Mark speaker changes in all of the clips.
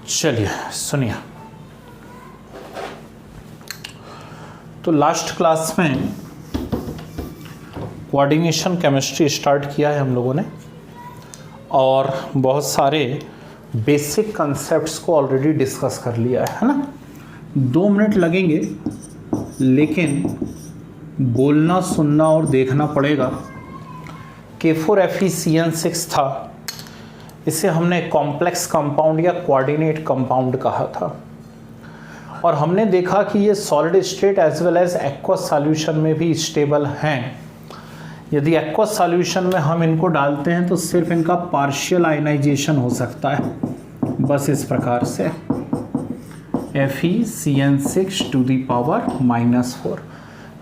Speaker 1: चलिए सुनिए, तो लास्ट क्लास में कोऑर्डिनेशन केमिस्ट्री स्टार्ट किया है हम लोगों ने और बहुत सारे बेसिक कंसेप्ट्स को ऑलरेडी डिस्कस कर लिया है ना। 2 मिनट लगेंगे लेकिन बोलना सुनना और देखना पड़ेगा। K4FeCN6 था, इसे हमने कॉम्प्लेक्स कंपाउंड या कोऑर्डिनेट कंपाउंड कहा था और हमने देखा कि ये solid state as well as aqueous solution में भी स्टेबल हैं। यदि एक्वस सॉल्यूशन में हम इनको डालते हैं तो सिर्फ इनका पार्शियल आयनाइजेशन हो सकता है, बस इस प्रकार से FeCN6⁻⁻4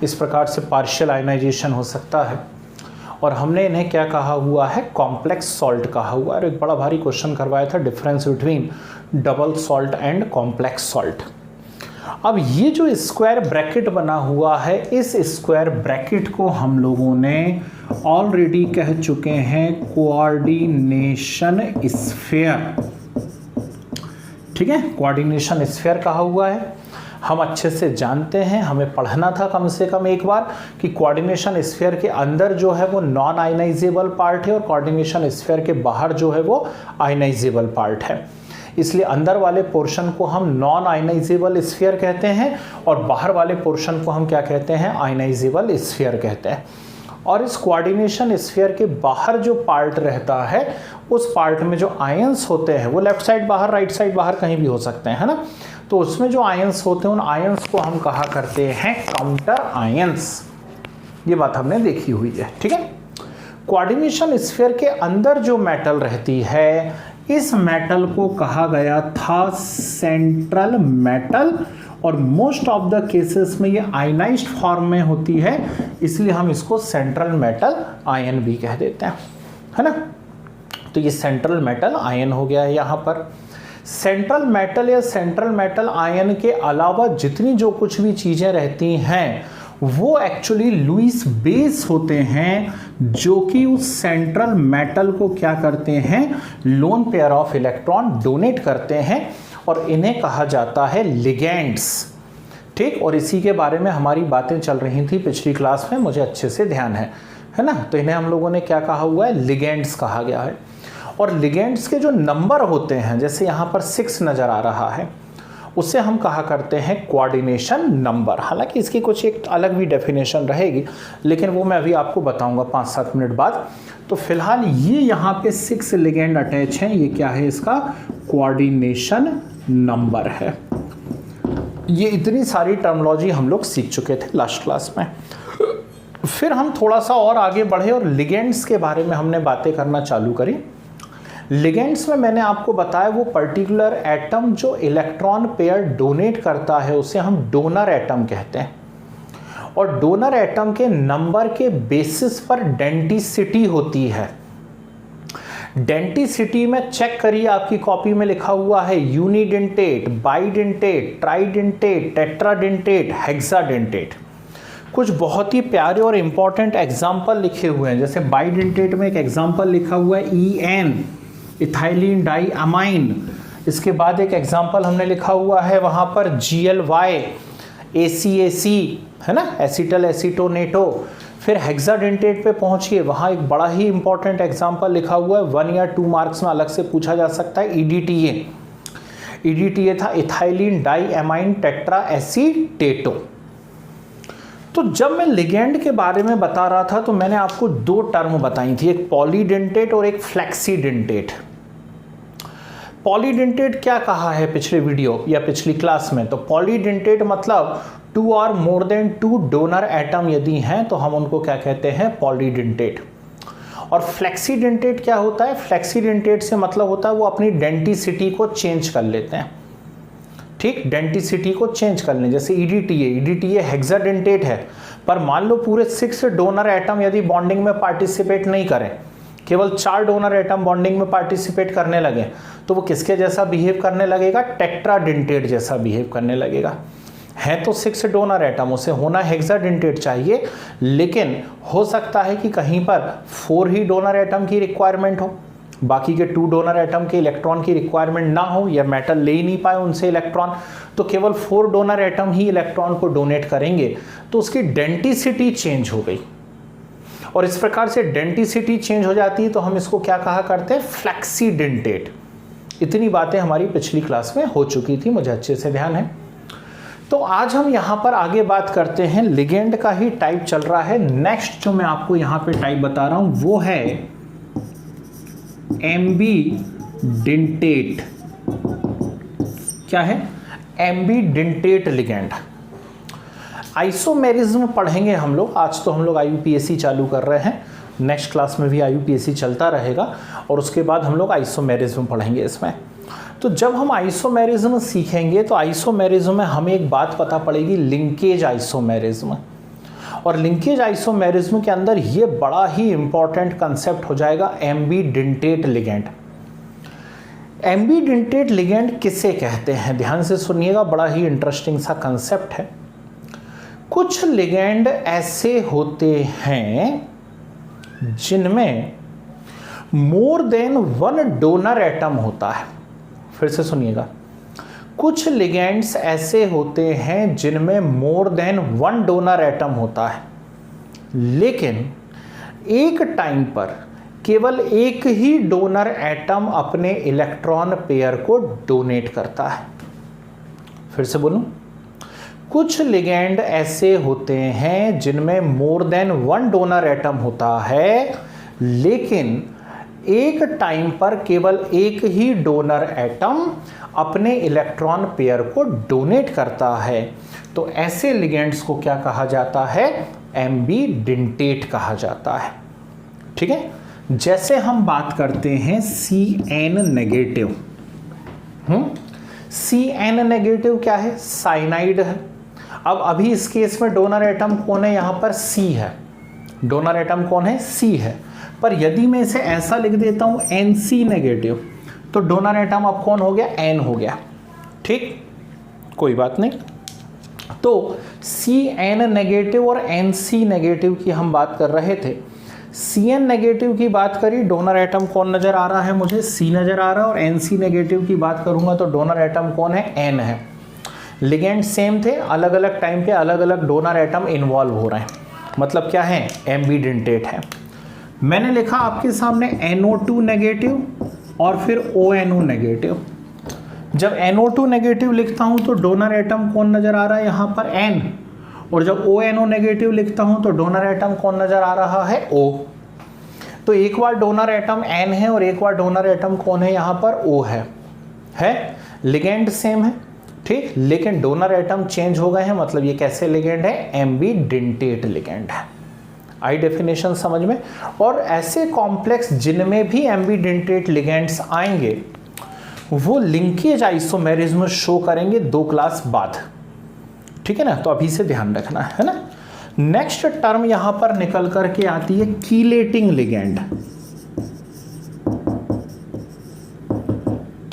Speaker 1: इस प्रकार से पार्शियल आयनाइजेशन हो सकता है। और हमने इन्हें क्या कहा हुआ है, कॉम्प्लेक्स सॉल्ट कहा हुआ है। एक बड़ा भारी क्वेश्चन करवाया था, difference between double salt and complex salt. अब ये जो स्क्वायर ब्रैकेट बना हुआ है, इस स्क्वायर ब्रैकेट को हम लोगों ने ऑलरेडी कह चुके हैं कोऑर्डिनेशन स्फीयर। ठीक है, कोऑर्डिनेशन स्फीयर कहा हुआ है। हम अच्छे से जानते हैं, हमें पढ़ना था कम से कम एक बार कि कोऑर्डिनेशन स्फीयर के अंदर जो है वो नॉन आयनाइजेबल पार्ट है और कोऑर्डिनेशन स्फीयर के बाहर जो है वो आयनाइजेबल पार्ट है। इसलिए अंदर वाले पोर्शन को हम नॉन आयनाइजेबल स्फीयर कहते हैं और बाहर वाले पोर्शन को हम क्या कहते हैं, आयनाइजेबल स्फीयर कहते हैं। और इस कोऑर्डिनेशन स्फीयर के बाहर जो पार्ट रहता है, उस पार्ट में जो आयंस होते हैं वो लेफ्ट साइड बाहर, राइट साइड बाहर कहीं भी हो सकते हैं, है ना। तो उसमें जो आयंस होते हैं उन आयंस को हम कहा करते हैं काउंटर आयंस। ये बात हमने देखी हुई है, ठीक है। कोऑर्डिनेशन स्फीयर के अंदर जो मेटल रहती है, इस मेटल को कहा गया था सेंट्रल मेटल और मोस्ट ऑफ द केसेस में ये आयनाइज्ड फॉर्म में होती है, इसलिए हम इसको सेंट्रल मेटल आयन भी कह देते हैं, है ना। तो ये सेंट्रल मेटल आयन हो गया है। यहाँ पर सेंट्रल मेटल या सेंट्रल मेटल आयन के अलावा जितनी जो कुछ भी चीजें रहती हैं वो एक्चुअली लुईस बेस होते हैं, जो कि उस सेंट्रल मेटल को क्या करते हैं, lone pair of electron donate करते हैं और इन्हें कहा जाता है लिगेंड्स। ठीक, और इसी के बारे में हमारी बातें चल रही थी पिछली क्लास में, मुझे अच्छे से ध्यान है ना। तो इन्हें हम लोगों ने क्या कहा हुआ है, लिगेंड्स कहा गया है। और लिगेंड्स के जो नंबर होते हैं, जैसे यहाँ पर 6 नजर आ रहा है, उसे हम कहा करते हैं कोऑर्डिनेशन नंबर। हालांकि इसकी कुछ एक अलग भी डेफिनेशन रहेगी, लेकिन वो मैं अभी आपको बताऊंगा 5-7 मिनट बाद। तो फिलहाल ये यहाँ पे 6 लिगेंड अटैच हैं, ये क्या है, इसका कोऑर्डिनेशन नंबर है। ये इतनी सारी टर्मिनोलॉजी हम लोग सीख चुके थे लास्ट क्लास में। फिर हम थोड़ा सा और आगे बढ़े और लिगेंड्स के बारे में हमने बातें करना चालू करी। लिगेंड्स में मैंने आपको बताया वो पर्टिकुलर एटम जो इलेक्ट्रॉन पेयर डोनेट करता है उसे हम डोनर एटम कहते हैं। और डोनर एटम के नंबर के बेसिस पर डेंटिसिटी होती है। डेंटिसिटी में चेक करिए, आपकी कॉपी में लिखा हुआ है unidentate, bidentate, tridentate, tetradentate, hexadentate. कुछ बहुत ही प्यारे और इंपॉर्टेंट एग्जाम्पल लिखे हुए हैं। जैसे बाइडेंटेट में एक एग्जाम्पल लिखा हुआ है EN, इथाइलिन डाई अमाइन। इसके बाद एक एग्जाम्पल हमने लिखा हुआ है वहाँ पर GLY, ACAC, है ना, एसिटल एसीटोनेटो। फिर हेक्साडेंटेट पे पहुंचिए, वहाँ एक बड़ा ही इंपॉर्टेंट एग्जाम्पल लिखा हुआ है, 1 या 2 मार्क्स में अलग से पूछा जा सकता है, EDTA था इथाइलिन डाई अमाइन टेट्रा एसीटेटो। तो जब मैं लिगेंड के बारे में बता रहा था तो मैंने आपको 2 टर्म बताई थी, एक पॉलीडेंटेट और एक फ्लेक्सीडेंटेट। पॉलीडेंटेट क्या कहा है पिछले वीडियो या पिछली क्लास में, तो पॉलीडेंटेट मतलब 2 और मोर देन 2 डोनर एटम यदि हैं तो हम उनको क्या कहते हैं, पॉलीडेंटेट। और फ्लेक्सीडेंटेट क्या होता है, फ्लेक्सीडेंटेट से मतलब होता है वो अपनी डेंटिसिटी को चेंज कर लेते हैं। ठीक, डेंटिसिटी को चेंज कर लें। जैसे EDTA हेक्साडेंटेट है, पर मान लो पूरे 6 डोनर एटम यदि बॉन्डिंग में पार्टिसिपेट नहीं करें, केवल 4 डोनर एटम बॉन्डिंग में पार्टिसिपेट करने लगे, तो वो किसके जैसा बिहेव करने लगेगा, टेट्राडेंटेट जैसा बिहेव करने लगेगा। है तो 6 डोनर एटम, उसे होना हेक्साडेंटेट चाहिए, लेकिन हो सकता है कि कहीं पर 4 ही डोनर एटम की रिक्वायरमेंट हो, बाकी के 2 डोनर एटम के इलेक्ट्रॉन की रिक्वायरमेंट ना हो या मेटल ले ही नहीं पाए उनसे इलेक्ट्रॉन, तो केवल 4 डोनर एटम ही इलेक्ट्रॉन को डोनेट करेंगे, तो उसकी डेंसिटी चेंज हो गई। और इस प्रकार से डेंसिटी चेंज हो जाती है तो हम इसको क्या कहा करते हैं, फ्लेक्सीडेंटेट। इतनी बातें हमारी पिछली क्लास में हो चुकी थी, मुझे अच्छे से ध्यान है। तो आज हम यहाँ पर आगे बात करते हैं, लिगेंड का ही टाइप चल रहा है। नेक्स्ट जो मैं आपको यहाँ पे टाइप बता रहा हूँ वो है एम्बीडेंटेट। क्या है, एम्बीडेंटेट लिगेंड। आइसोमेरिज्म पढ़ेंगे हम लोग। आज तो हम लोग IUPAC चालू कर रहे हैं, नेक्स्ट क्लास में भी IUPAC चलता रहेगा और उसके बाद हम लोग आइसोमेरिज्म पढ़ेंगे इसमें। तो जब हम आइसोमेरिज्म सीखेंगे तो आइसोमेरिज्म में हमें एक बात पता पड़ेगी, लिंकेज आइसोमेरिज्म। और लिंकेज आइसोमेरिज्म के अंदर ये बड़ा ही इंपॉर्टेंट कंसेप्ट हो जाएगा, एम्बीडेंटेट लिगेंड। एम्बीडेंटेट लिगेंड किसे कहते हैं, ध्यान से सुनिएगा, बड़ा ही इंटरेस्टिंग सा कंसेप्ट है। कुछ लिगेंड ऐसे होते हैं जिनमें मोर देन 1 डोनर एटम होता है। फिर से सुनिएगा, कुछ लिगेंड्स ऐसे होते हैं जिनमें मोर देन 1 डोनर एटम होता है, लेकिन एक टाइम पर केवल एक ही डोनर एटम अपने इलेक्ट्रॉन पेयर को डोनेट करता है। फिर से बोलूं, कुछ लिगेंड ऐसे होते हैं जिनमें मोर देन 1 डोनर एटम होता है, लेकिन एक टाइम पर केवल एक ही डोनर एटम अपने इलेक्ट्रॉन पेयर को डोनेट करता है। तो ऐसे लिगेंड्स को क्या कहा जाता है, एम्बीडेंटेट कहा जाता है। ठीक है, जैसे हम बात करते हैं CN नेगेटिव। CN नेगेटिव क्या है, साइनाइड है। अब अभी इस केस में डोनर एटम कौन है, यहां पर C है। डोनर एटम कौन है, C है। पर यदि मैं इसे ऐसा लिख देता हूं NC नेगेटिव, तो डोनर एटम अब कौन हो गया, N हो गया। ठीक, कोई बात नहीं। तो CN नेगेटिव और NC नेगेटिव की हम बात कर रहे थे। CN नेगेटिव की बात करी, डोनर एटम कौन नजर आ रहा है मुझे, C नजर आ रहा है। और NC नेगेटिव की बात करूंगा तो डोनर एटम कौन है, N है। लिगेंड सेम थे, अलग अलग टाइम पे अलग अलग डोनर एटम इन्वॉल्व हो रहे हैं, मतलब क्या है, एम्बीडेंटेट है। मैंने लिखा आपके सामने NO2 नेगेटिव और फिर ONO नेगेटिव। जब NO2 नेगेटिव लिखता हूं तो डोनर एटम कौन नजर आ रहा है, यहां पर N। और जब ONO नेगेटिव लिखता हूं तो डोनर एटम कौन नजर आ रहा है, O। तो एक बार डोनर एटम N है और एक बार डोनर एटम कौन है, यहां पर O है। लिगेंड सेम है, ठीक, लेकिन डोनर एटम चेंज हो गए हैं, मतलब ये कैसे लिगेंड है, एम्बीडेंटेट लिगेंड है। आई डेफिनेशन समझ में। और ऐसे कॉम्प्लेक्स जिनमें भी एम्बीडेंटेट लिगेंड्स आएंगे वो लिंकेज आइसोमेरिज्म शो करेंगे 2 क्लास बाद। ठीक है ना, तो अभी से ध्यान रखना है ना। नेक्स्ट टर्म यहां पर निकल करके आती है कीलेटिंग लिगेंड।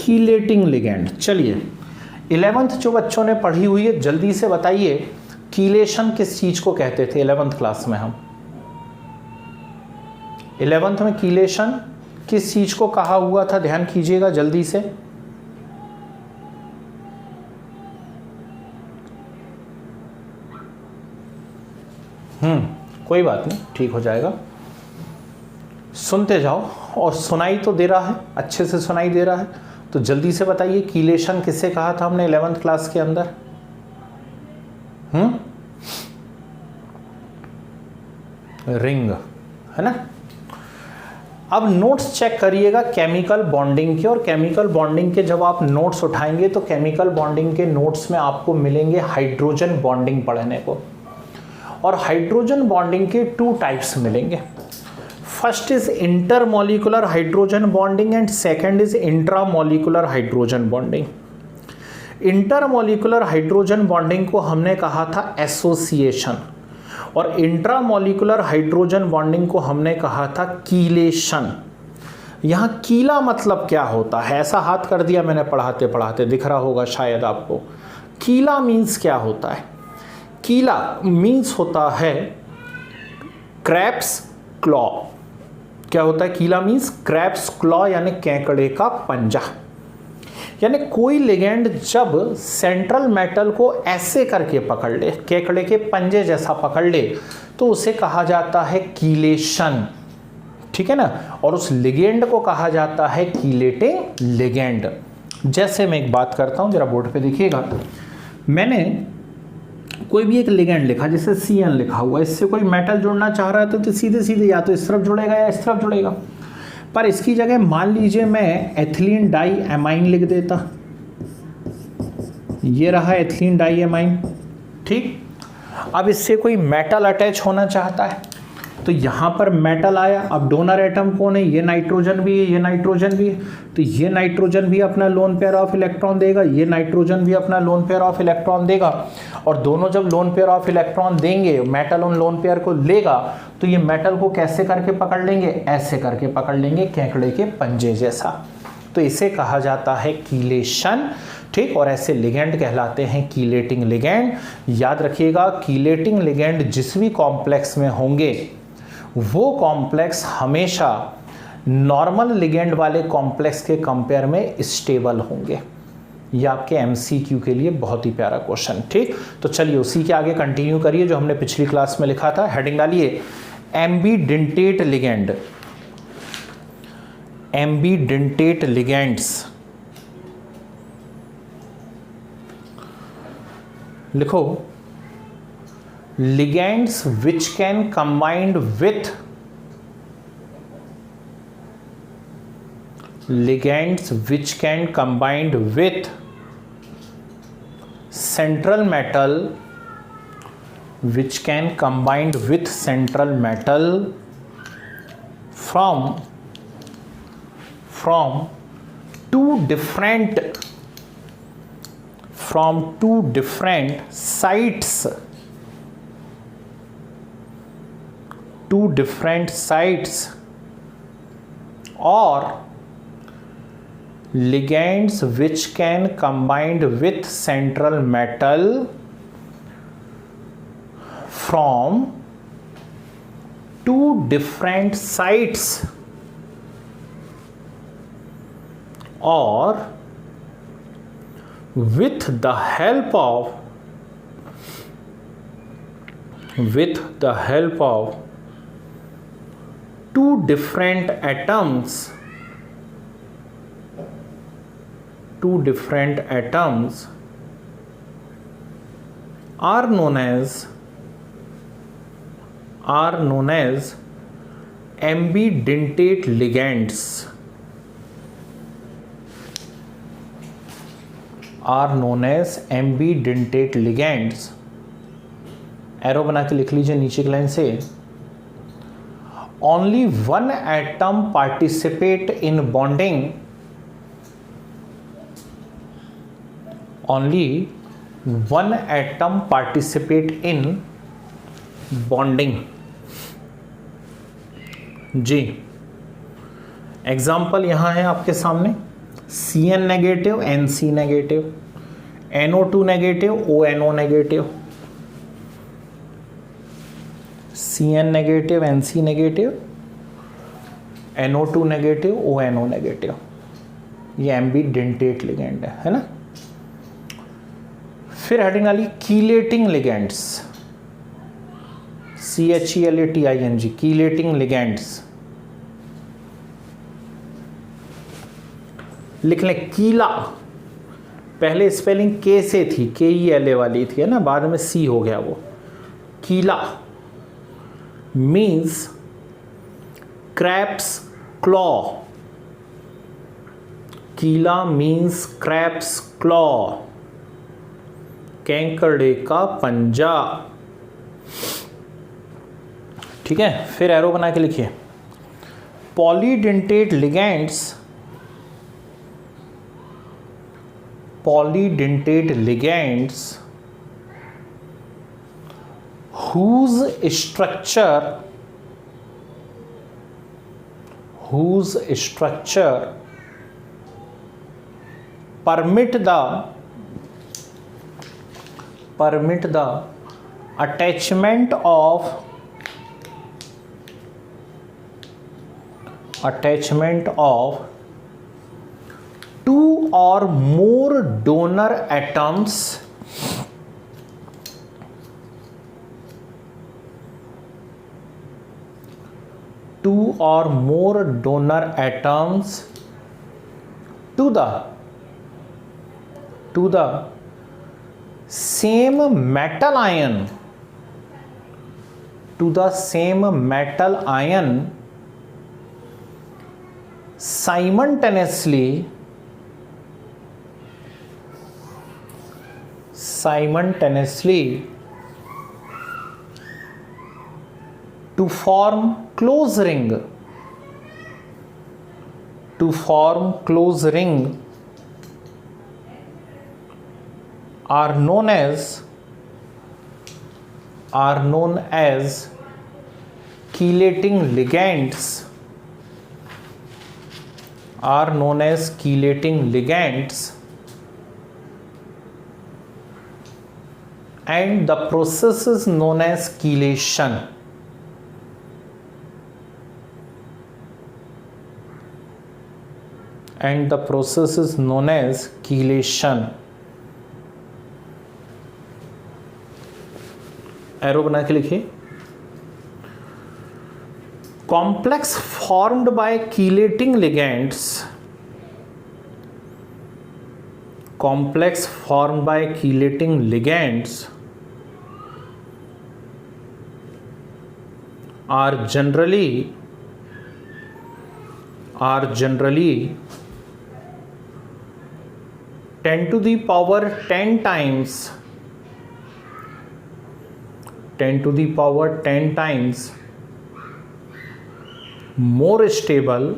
Speaker 1: कीलेटिंग लिगेंड, चलिए 11th जो बच्चों ने पढ़ी हुई है जल्दी से बताइए, कीलेशन किस चीज को कहते थे 11th क्लास में। हम 11th में कीलेशन किस चीज को कहा हुआ था, ध्यान कीजिएगा जल्दी से। कोई बात नहीं, ठीक हो जाएगा, सुनते जाओ। और सुनाई तो दे रहा है, अच्छे से सुनाई दे रहा है, तो जल्दी से बताइए कीलेशन किसे कहा था हमने 11th क्लास के अंदर। रिंग, है ना। अब नोट्स चेक करिएगा केमिकल बॉन्डिंग के, और केमिकल बॉन्डिंग के जब आप नोट्स उठाएंगे तो केमिकल बॉन्डिंग के नोट्स में आपको मिलेंगे हाइड्रोजन बॉन्डिंग पढ़ने को। और हाइड्रोजन बॉन्डिंग के 2 टाइप्स मिलेंगे। First is intermolecular hydrogen bonding and second is intramolecular hydrogen bonding. Intermolecular hydrogen bonding को हमने कहा था एसोसिएशन, और इंट्रामॉलिक्यूलर हाइड्रोजन बॉन्डिंग को हमने कहा था कीलेशन। यहाँ कीला मतलब क्या होता है, ऐसा हाथ कर दिया मैंने पढ़ाते पढ़ाते, दिख रहा होगा शायद आपको। कीला मीन्स क्या होता है, कीला मीन्स होता है क्रैप्स क्लॉ। क्या होता है कीला मीन्स क्रैब्स क्लॉ यानी केकड़े का पंजा। यानी कोई लिगेंड जब सेंट्रल मेटल को ऐसे करके पकड़ ले, केकड़े के पंजे जैसा पकड़ ले, तो उसे कहा जाता है कीलेशन, ठीक है ना। और उस लिगेंड को कहा जाता है कीलेटिंग लिगेंड। जैसे मैं एक बात करता हूं, जरा बोर्ड पे देखिएगा, मैंने कोई भी एक लिगेंड लिखा, जैसे CN लिखा हुआ, इससे कोई मेटल जुड़ना चाह रहा है तो सीधे सीधे या तो इस तरफ जुड़ेगा या इस तरफ जुड़ेगा। पर इसकी जगह मान लीजिए मैं एथिलीन डाई एमाइन लिख देता, ये रहा एथिलीन डाई एमाइन, ठीक। अब इससे कोई मेटल अटैच होना चाहता है तो यहाँ पर मेटल आया। अब डोनर एटम कौन है, ये नाइट्रोजन भी है, ये नाइट्रोजन भी है, तो ये नाइट्रोजन भी अपना लोन पेयर ऑफ इलेक्ट्रॉन देगा, ये नाइट्रोजन भी अपना लोन पेयर ऑफ इलेक्ट्रॉन देगा। और दोनों जब लोन पेयर ऑफ इलेक्ट्रॉन देंगे, मेटल उन लोन पेयर को लेगा, तो ये मेटल को कैसे करके पकड़ लेंगे, ऐसे करके पकड़ लेंगे, केकड़े के पंजे जैसा। तो इसे कहा जाता है कीलेशन, ठीक। और ऐसे लिगेंड कहलाते हैं कीलेटिंग लिगेंड। याद रखिएगा, कीलेटिंग लिगेंड जिस भी कॉम्प्लेक्स में होंगे वो कॉम्प्लेक्स हमेशा नॉर्मल लिगेंड वाले कॉम्प्लेक्स के कंपेयर में स्टेबल होंगे। ये आपके MCQ के लिए बहुत ही प्यारा क्वेश्चन, ठीक। तो चलिए उसी के आगे कंटिन्यू करिए जो हमने पिछली क्लास में लिखा था। हेडिंग डालिए एम्बीडेंटेट लिगेंड, एम्बीडेंटेट लिगेंड्स। लिखो ligands which can combined with ligands which can combined with central metal, which can combined with central metal from two different sites, two different sites, or ligands which can combined with central metal from two different sites, or with the help of two different atoms are known as ambidentate ligands, arrow बना के लिख लीजिए नीचे की line से। Only one atom participate in bonding. Only one atom participate in bonding. जी, example यहां है आपके सामने, CN negative, NC negative, NO2 negative, ONO negative, CN negative, NC negative, NO2 negative, ONO negative. ये एम्बीडेंटेट लिगेंड है ना। फिर heading वाली chelating ligands, CHELATING, chelating ligands. लिख लें कीला, पहले स्पेलिंग K से थी, KELA वाली थी है ना, बाद में C हो गया वो। कीला means crab's claw, कीला means crab's claw, केकड़े का पंजा, ठीक है। फिर एरो बना के लिखिए polydentate ligands whose structure permit the attachment of attachment of two or more donor atoms to the same metal ion simultaneously to form close ring are known as chelating ligands, and the process is known as chelation. Arrow बना के लिखिए. Complex formed by chelating ligands are generally 10 to the power 10 times more stable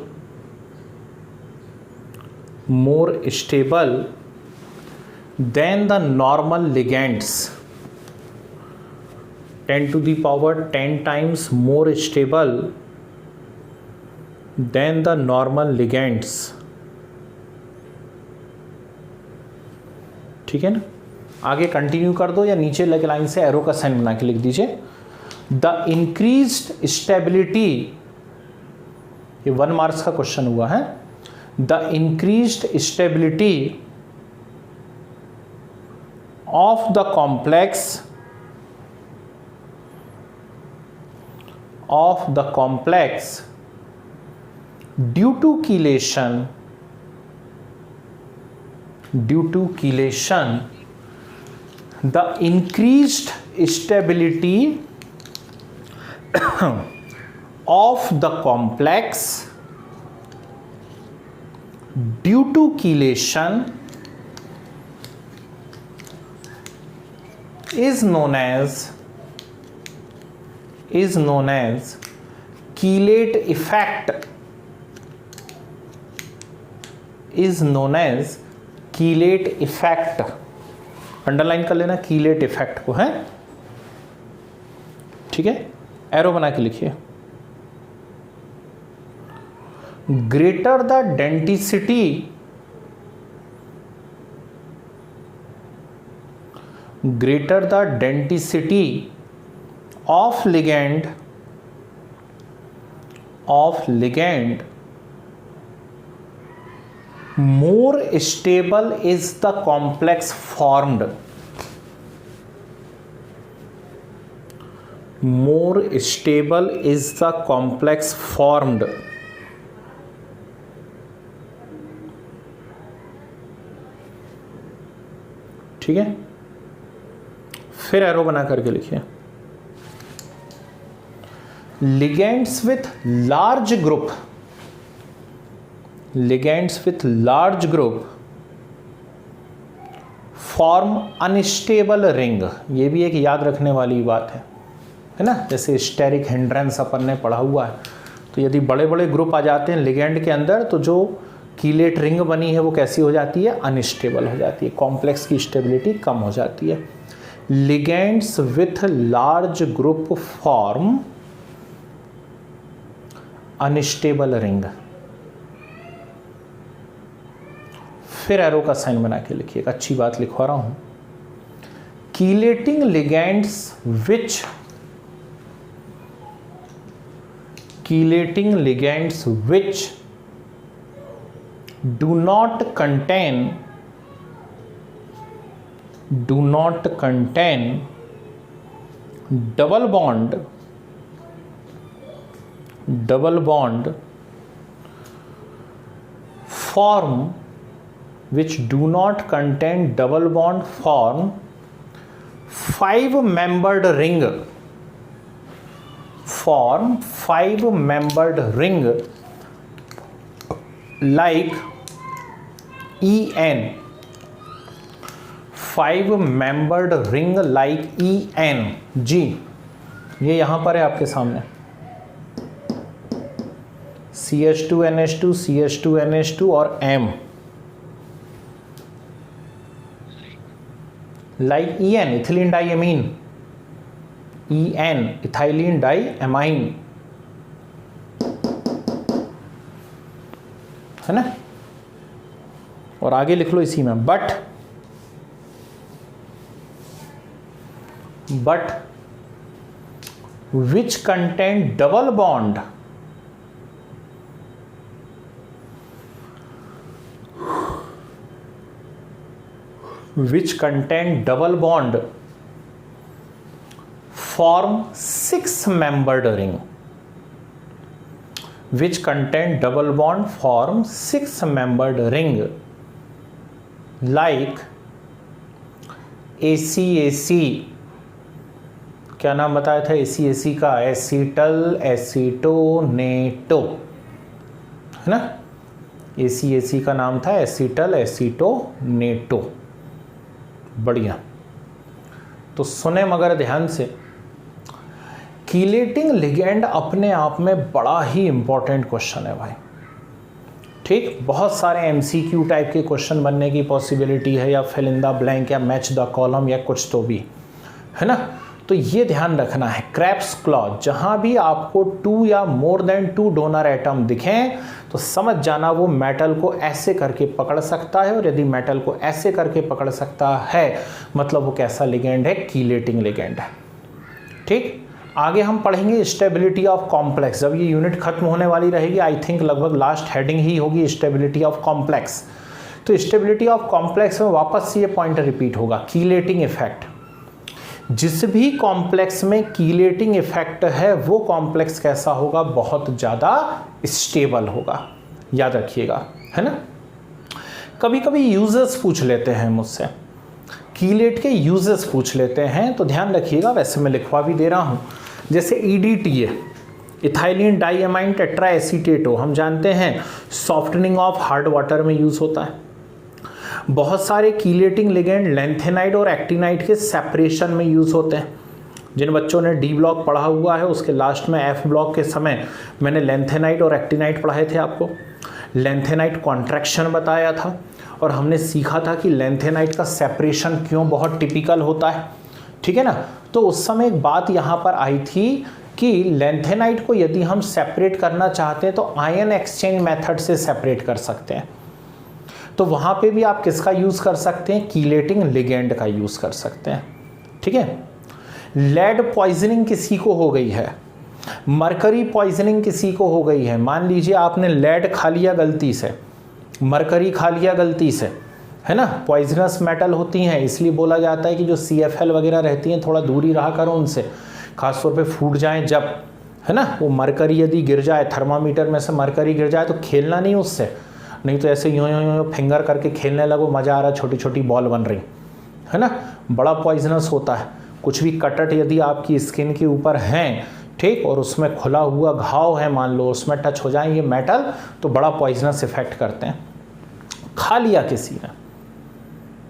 Speaker 1: than the normal ligands. 10 to the power 10 times more stable than the normal ligands. ठीक है ना. आगे continue कर दो या नीचे लगे लाइन से एरो का साइन बना के लिख दीजिए. द इंक्रीज्ड स्टेबिलिटी, ये 1 मार्क्स का क्वेश्चन हुआ है. The increased stability of the complex due to chelation the increased stability of the complex due to chelation is known as chelate effect. Underline कर लेना कीलेट इफेक्ट को है. ठीक है. एरो बना के लिखिए. Greater the density of ligand more stable is the complex formed. ठीक है. फिर एरो बना करके लिखिए. Ligands with large group form unstable ring. ये भी एक याद रखने वाली बात है ना. जैसे स्टेरिक हिंड्रेंस अपन ने पढ़ा हुआ है. तो यदि बड़े बड़े ग्रुप आ जाते हैं लिगेंड के अंदर तो जो कीलेट रिंग बनी है वो कैसी हो जाती है, अनस्टेबल हो जाती है, कॉम्प्लेक्स की स्टेबिलिटी कम हो जाती है. Ligands with large group form unstable ring. फिर एरो का साइन बना के लिखिए. एक अच्छी बात लिखवा रहा हूं. Chelating ligands chelating ligands which do not contain double bond form, which do not contain double bond form 5-membered ring, form 5-membered ring like En, 5-membered ring like En जी, ये यहां पर है आपके सामने CH2NH2 CH2NH2 और M like En ethylene diamine, En ethylene diamine, है ना। और आगे लिख लो इसी में but which contain double bond form 6-membered ring, which contain double bond form 6-membered ring like ACAC, क्या नाम बताया था ACAC का, एसीटल एसीटोनेटो, है ना। ACAC का नाम था एसीटल एसीटोनेटो। बढ़िया, तो सुने मगर ध्यान से, कीलेटिंग लिगेंड अपने आप में बड़ा ही इंपॉर्टेंट क्वेश्चन है भाई, ठीक। बहुत सारे MCQ टाइप के क्वेश्चन बनने की पॉसिबिलिटी है, या फिल इन द ब्लैंक, या मैच द कॉलम, या कुछ तो भी, है ना। तो ये ध्यान रखना है, क्रेब्स क्लॉज जहां भी आपको 2 या मोर देन 2 डोनर एटम दिखें तो समझ जाना वो मेटल को ऐसे करके पकड़ सकता है, और यदि मेटल को ऐसे करके पकड़ सकता है मतलब वो कैसा लिगेंड है, कीलेटिंग लिगेंड है, ठीक। आगे हम पढ़ेंगे स्टेबिलिटी ऑफ कॉम्प्लेक्स, जब ये यूनिट खत्म होने वाली रहेगी, आई थिंक लगभग लास्ट हेडिंग ही होगी स्टेबिलिटी ऑफ कॉम्प्लेक्स। तो स्टेबिलिटी ऑफ कॉम्प्लेक्स में वापस से ये पॉइंट रिपीट होगा, कीलेटिंग इफेक्ट। जिस भी कॉम्प्लेक्स में कीलेटिंग इफेक्ट है वो कॉम्प्लेक्स कैसा होगा, बहुत ज़्यादा स्टेबल होगा, याद रखिएगा, है ना। कभी कभी यूजर्स पूछ लेते हैं मुझसे, कीलेट के यूजर्स पूछ लेते हैं, तो ध्यान रखिएगा, वैसे मैं लिखवा भी दे रहा हूँ। जैसे EDTA, इथाइलिन डाइएमाइन टेट्रा एसीटेटो, हम जानते हैं सॉफ्टनिंग ऑफ हार्ड वाटर में यूज़ होता है। बहुत सारे कीलेटिंग लिगेंड लेंथेनाइड और एक्टिनाइड के सेपरेशन में यूज़ होते हैं। जिन बच्चों ने D ब्लॉक पढ़ा हुआ है उसके लास्ट में F ब्लॉक के समय मैंने लेंथेनाइड और एक्टिनाइड पढ़ाए थे आपको। लेंथेनाइड कॉन्ट्रैक्शन बताया था, और हमने सीखा था कि लेंथेनाइड का सेपरेशन क्यों बहुत टिपिकल होता है, ठीक है ना। तो उस समय एक बात यहाँ पर आई थी कि लेंथेनाइड को यदि हम सेपरेट करना चाहते हैं तो आयन एक्सचेंज मेथड से सेपरेट कर सकते हैं। तो वहाँ पे भी आप किसका यूज़ कर सकते हैं, कीलेटिंग लिगेंड का यूज़ कर सकते हैं, ठीक है। लेड पॉइजनिंग किसी को हो गई है, मरकरी पॉइजनिंग किसी को हो गई है, मान लीजिए आपने लेड खा लिया गलती से, मरकरी खा लिया गलती से, है ना। पॉइजनस मेटल होती हैं, इसलिए बोला जाता है कि जो CFL वगैरह रहती हैं थोड़ा दूरी रहा करो उनसे, खासतौर पे फूट जाएं जब, है ना। वो मरकरी यदि गिर जाए, थर्मामीटर में से मरकरी गिर जाए तो खेलना नहीं उससे, नहीं तो ऐसे यूँ यूँ यूँ फिंगर करके खेलने लगो, मज़ा आ रहा, छोटी छोटी बॉल बन रही, है ना। बड़ा पॉइजनस होता है। कुछ भी कटट यदि आपकी स्किन के ऊपर हैं, ठीक, और उसमें खुला हुआ घाव है, मान लो उसमें टच हो जाए ये मेटल, तो बड़ा पॉइजनस इफेक्ट करते हैं। खा लिया किसी ने,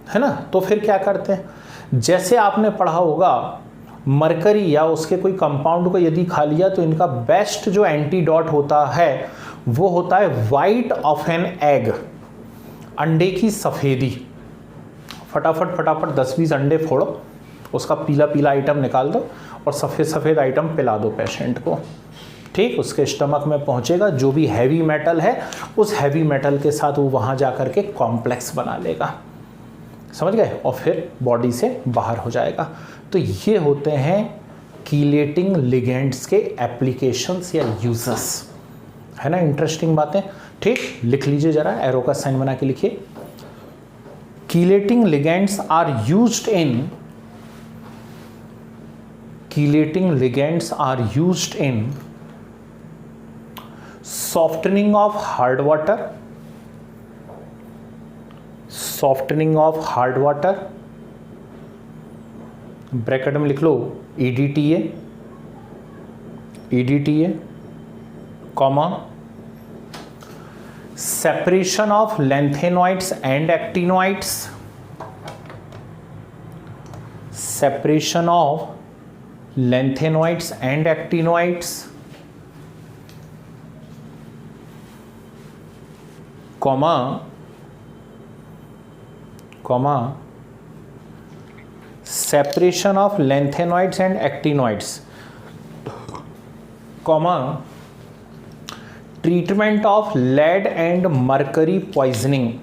Speaker 1: है ना, तो फिर क्या करते हैं, जैसे आपने पढ़ा होगा मरकरी या उसके कोई कंपाउंड को यदि खा लिया तो इनका बेस्ट जो एंटीडोट होता है वो होता है वाइट ऑफ एन एग, अंडे की सफ़ेदी। फटाफट फटाफट 10-20 अंडे फोड़ो, उसका पीला पीला आइटम निकाल दो और सफ़ेद सफ़ेद आइटम पिला दो पेशेंट को, ठीक। उसके स्टमक में पहुंचेगा, जो भी हैवी मेटल है उस हैवी मेटल के साथ वो वहाँ जा कर के कॉम्प्लेक्स बना लेगा, समझ गए, और फिर बॉडी से बाहर हो जाएगा। तो ये होते हैं कीलेटिंग लिगेंड्स के एप्लीकेशंस या यूजेस, है ना, इंटरेस्टिंग बातें। ठीक, लिख लीजिए जरा, एरो का साइन बना के लिखिए। Chelating ligands are used in softening of hard water, bracket में लिख लो EDTA, comma, separation of lanthanoids and actinoids, comma, separation of lanthanoids and actinoids, comma, treatment of lead and mercury poisoning,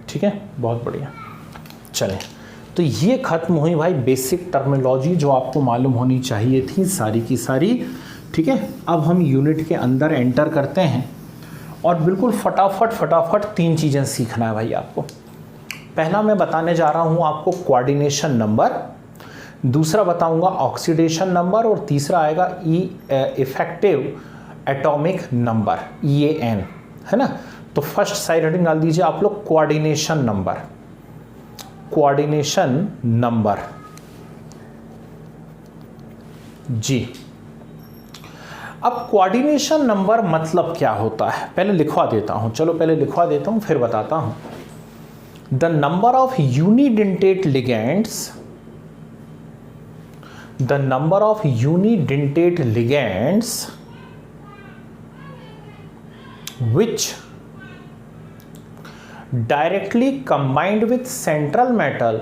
Speaker 1: ठीक है, बहुत बढ़िया। चलें, तो ये खत्म हुई भाई बेसिक टर्मिनोलॉजी जो आपको मालूम होनी चाहिए थी सारी की सारी। ठीक है, अब हम यूनिट के अंदर एंटर करते हैं और बिल्कुल फटाफट 3 चीज़ें सीखना है भाई आपको। पहला मैं बताने जा रहा हूँ आपको कोऑर्डिनेशन नंबर, दूसरा बताऊँगा ऑक्सीडेशन नंबर, और तीसरा आएगा इफेक्टिव एटॉमिक नंबर EAN, है ना। तो फर्स्ट साइड हेडिंग डाल दीजिए आप लोग कोऑर्डिनेशन नंबर जी। अब कोऑर्डिनेशन नंबर मतलब क्या होता है, पहले लिखवा देता हूं, चलो पहले लिखवा देता हूं फिर बताता हूं। The number of unidentate ligands, which directly combined with central metal,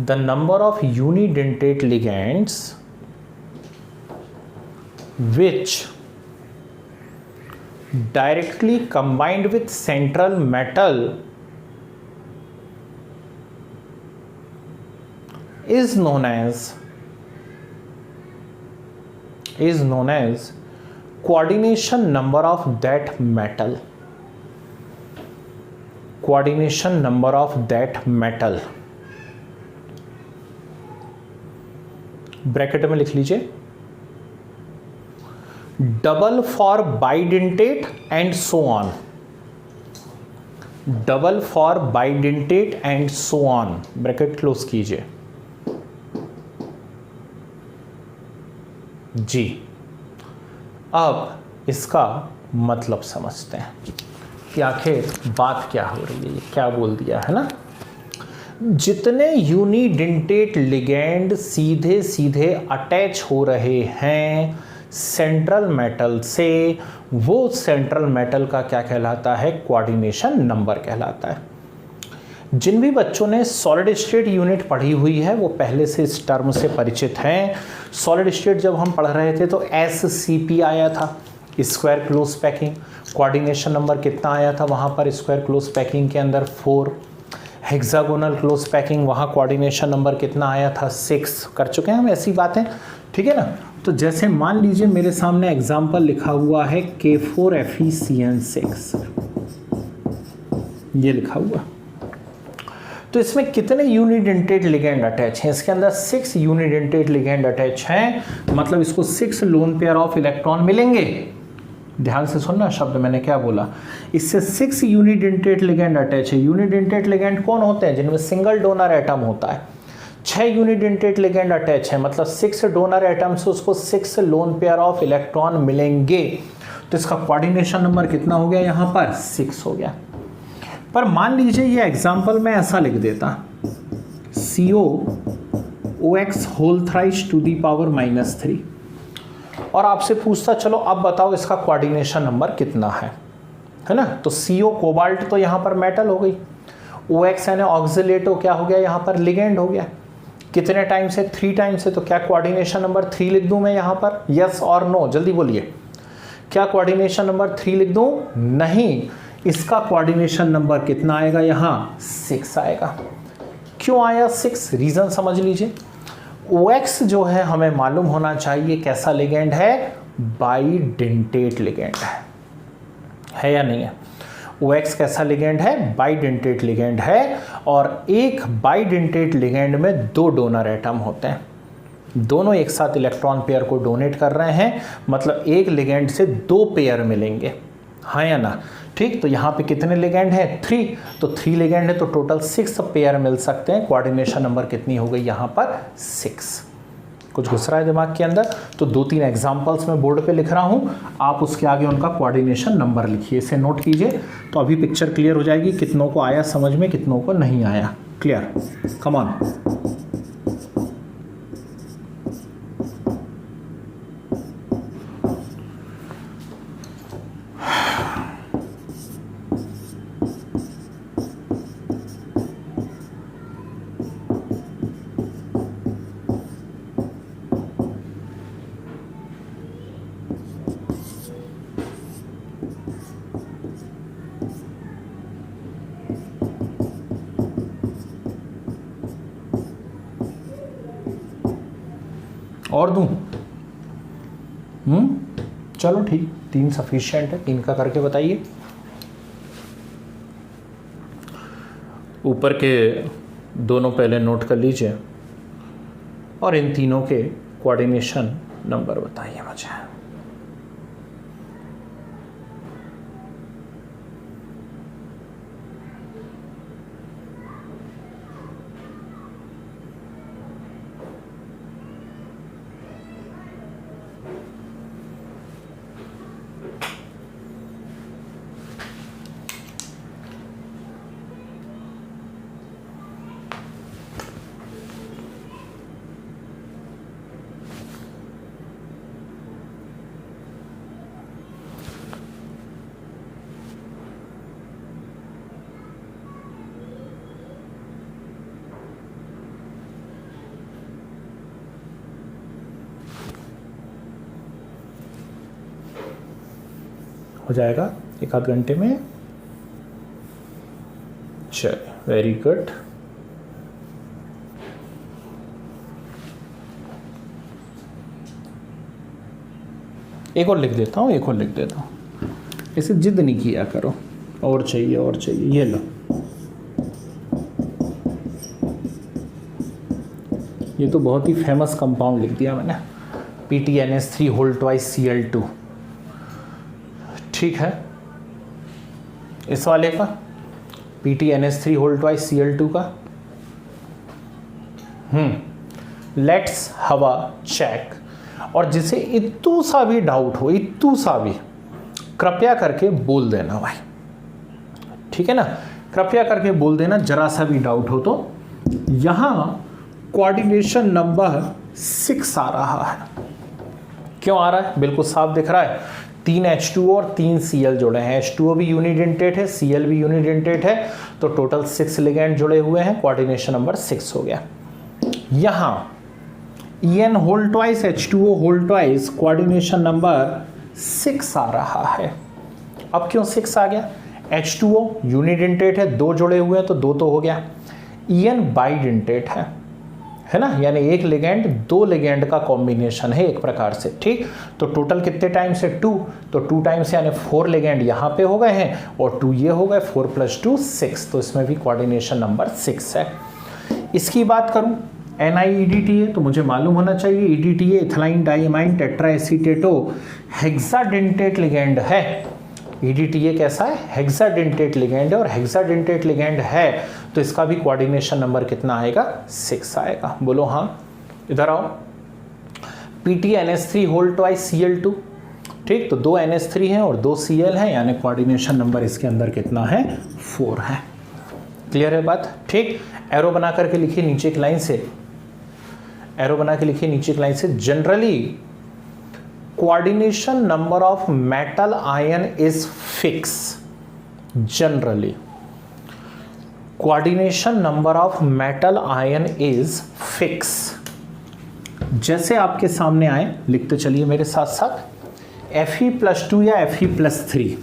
Speaker 1: the number of unidentate ligands which directly combined with central metal is known as coordination number of that metal, bracket में लिख लीजिए double for bidentate and so on, bracket close कीजिए जी। अब इसका मतलब समझते हैं कि आखिर बात क्या हो रही है, क्या बोल दिया है ना। जितने यूनिडेंटेट लिगेंड सीधे सीधे अटैच हो रहे हैं सेंट्रल मेटल से, वो सेंट्रल मेटल का क्या कहलाता है, कोऑर्डिनेशन नंबर कहलाता है। जिन भी बच्चों ने सॉलिड स्टेट यूनिट पढ़ी हुई है वो पहले से इस टर्म से परिचित हैं। सॉलिड स्टेट जब हम पढ़ रहे थे तो SCP आया था, square close packing. Coordination number कितना आया था वहाँ पर स्क्वायर क्लोज पैकिंग के अंदर 4। हेक्सागोनल क्लोज पैकिंग, वहाँ कोऑर्डिनेशन नंबर कितना आया था 6। कर चुके हैं हम ऐसी बातें, ठीक है ना। तो जैसे मान लीजिए मेरे सामने एग्जाम्पल लिखा हुआ है K4FeCN6, ये लिखा हुआ। तो इसमें कितने यूनिडेंटेट लिगेंड अटैच हैं, इसके अंदर 6 यूनिडेंटेट लिगेंड अटैच हैं, मतलब इसको 6 लोन पेयर ऑफ इलेक्ट्रॉन मिलेंगे। ध्यान से सुनना शब्द मैंने क्या बोला, इससे 6 यूनिडेंटेट लिगेंड अटैच है। यूनिडेंटेट लिगेंड कौन होते हैं, जिनमें सिंगल डोनर एटम होता है। 6 यूनिडेंटेट लिगेंड अटैच है, मतलब 6 डोनर एटम से उसको 6 लोन पेयर ऑफ इलेक्ट्रॉन मिलेंगे। तो इसका कोऑर्डिनेशन नंबर कितना हो गया, यहाँ पर 6 हो गया। पर मान लीजिए ये एग्जाम्पल मैं ऐसा लिख देता, COOX whole thrice to the power -3, और आपसे पूछता चलो अब बताओ इसका कोऑर्डिनेशन नंबर कितना है ना। तो CO कोबाल्ट तो यहाँ पर मेटल हो गई, OX यानी ऑक्सिलेटो क्या हो गया, यहाँ पर लिगेंड हो गया। कितने टाइम से? 3 टाइम से। तो क्या कोऑर्डिनेशन नंबर 3 लिख दूं मैं यहां पर? यस और नो, जल्दी बोलिए। क्या कोऑर्डिनेशन नंबर 3 लिख दूं? नहीं, इसका कोऑर्डिनेशन नंबर कितना आएगा यहां? 6 आएगा। क्यों आया 6? रीजन समझ लीजिए। OX जो है हमें मालूम होना चाहिए कैसा लिगेंड है? बाइडेंटेट लिगेंड है या नहीं है? OX कैसा लिगेंड है? बाइडेंटेट लिगेंड है। और एक बाइडेंटेट लिगेंड में 2 डोनर एटम होते हैं, दोनों एक साथ इलेक्ट्रॉन पेयर को डोनेट कर रहे हैं, मतलब एक लिगेंड से 2 पेयर मिलेंगे, हाँ या ना? ठीक, तो यहाँ पे कितने लिगेंड हैं? 3। तो 3 लिगेंड है तो टोटल 6 पेयर मिल सकते हैं। कोऑर्डिनेशन नंबर कितनी हो गई यहाँ पर? 6। कुछ घुस रहा है दिमाग के अंदर? तो 2-3 एग्जांपल्स मैं बोर्ड पे लिख रहा हूँ, आप उसके आगे उनका कोऑर्डिनेशन नंबर लिखिए, इसे नोट कीजिए। तो अभी पिक्चर क्लियर हो जाएगी, कितनों को आया समझ में, कितनों को नहीं आया। क्लियर? Come on. और दूं? चलो ठीक, 3 सफिशिएंट है, 3 का करके बताइए। ऊपर के दोनों पहले नोट कर लीजिए और इन तीनों के कोऑर्डिनेशन नंबर बताइए मुझे। हो जाएगा 1 आध घंटे में। चलिए, वेरी गुड। एक और लिख देता हूँ, एक और लिख देता हूँ, इसे जिद नहीं किया करो, और चाहिए और चाहिए। ये लो, ये तो बहुत ही फेमस कंपाउंड लिख दिया मैंने, PTNS3 होल ट्वाइस Cl2। ठीक है, इस वाले का PTNS3 होल ट्वाइस Cl2 का। लेट्स हवा चेक। और जिसे इतू सा भी डाउट हो, इतू सा भी, कृपया करके बोल देना भाई, ठीक है ना? कृपया करके बोल देना, जरा सा भी डाउट हो तो। यहां कोऑर्डिनेशन नंबर 6 आ रहा है। क्यों आ रहा है? बिल्कुल साफ दिख रहा है, 3 H2O और 3 Cl जुड़े हैं। H2O भी यूनिडेंटेट है, Cl भी यूनिडेंटेट है, तो टोटल 6 लिगेंड जुड़े हुए हैं। कोऑर्डिनेशन नंबर 6 हो गया। यहां En whole twice H2O whole twice coordination number 6 आ रहा है। अब क्यों 6 आ गया? H2O यूनिडेंटेट है, 2 जुड़े हुए हैं तो 2 तो हो गया। En बाइडेंटेट है ना, यानी एक लिगेंड 2 लिगेंड का कॉम्बिनेशन है एक प्रकार से। ठीक, तो टोटल कितने टाइम से? 2, तो 2 टाइम्स यानी 4 लिगेंड यहाँ पे हो गए हैं और 2 ये हो गए, 4 + 2 6, तो इसमें भी कोऑर्डिनेशन नंबर 6 है। इसकी बात करूं NiEDTA, तो मुझे मालूम होना चाहिए EDTA ethyl diamine tetraacetato hexadentate ligand है। EDTA कैसा है? हेक्साडेंटेट लिगेंड है, और हेक्साडेंटेट लिगेंड है तो इसका भी कोऑर्डिनेशन नंबर कितना आएगा? 6 आएगा। बोलो हाँ, इधर आओ। PTNS3 होल ट्वाइस Cl2, ठीक, तो 2 NH3 हैं और 2 Cl हैं, यानी कोऑर्डिनेशन नंबर इसके अंदर कितना है? 4 है। क्लियर है बात? ठीक, एरो बना करके लिखिए नीचे की लाइन से, एरो बना के लिखिए नीचे की लाइन से। Generally coordination number of metal ion is fix. Generally coordination number of metal ion is fix. जैसे आपके सामने आए लिखते चलिए मेरे साथ साथ, Fe+2 या Fe+3,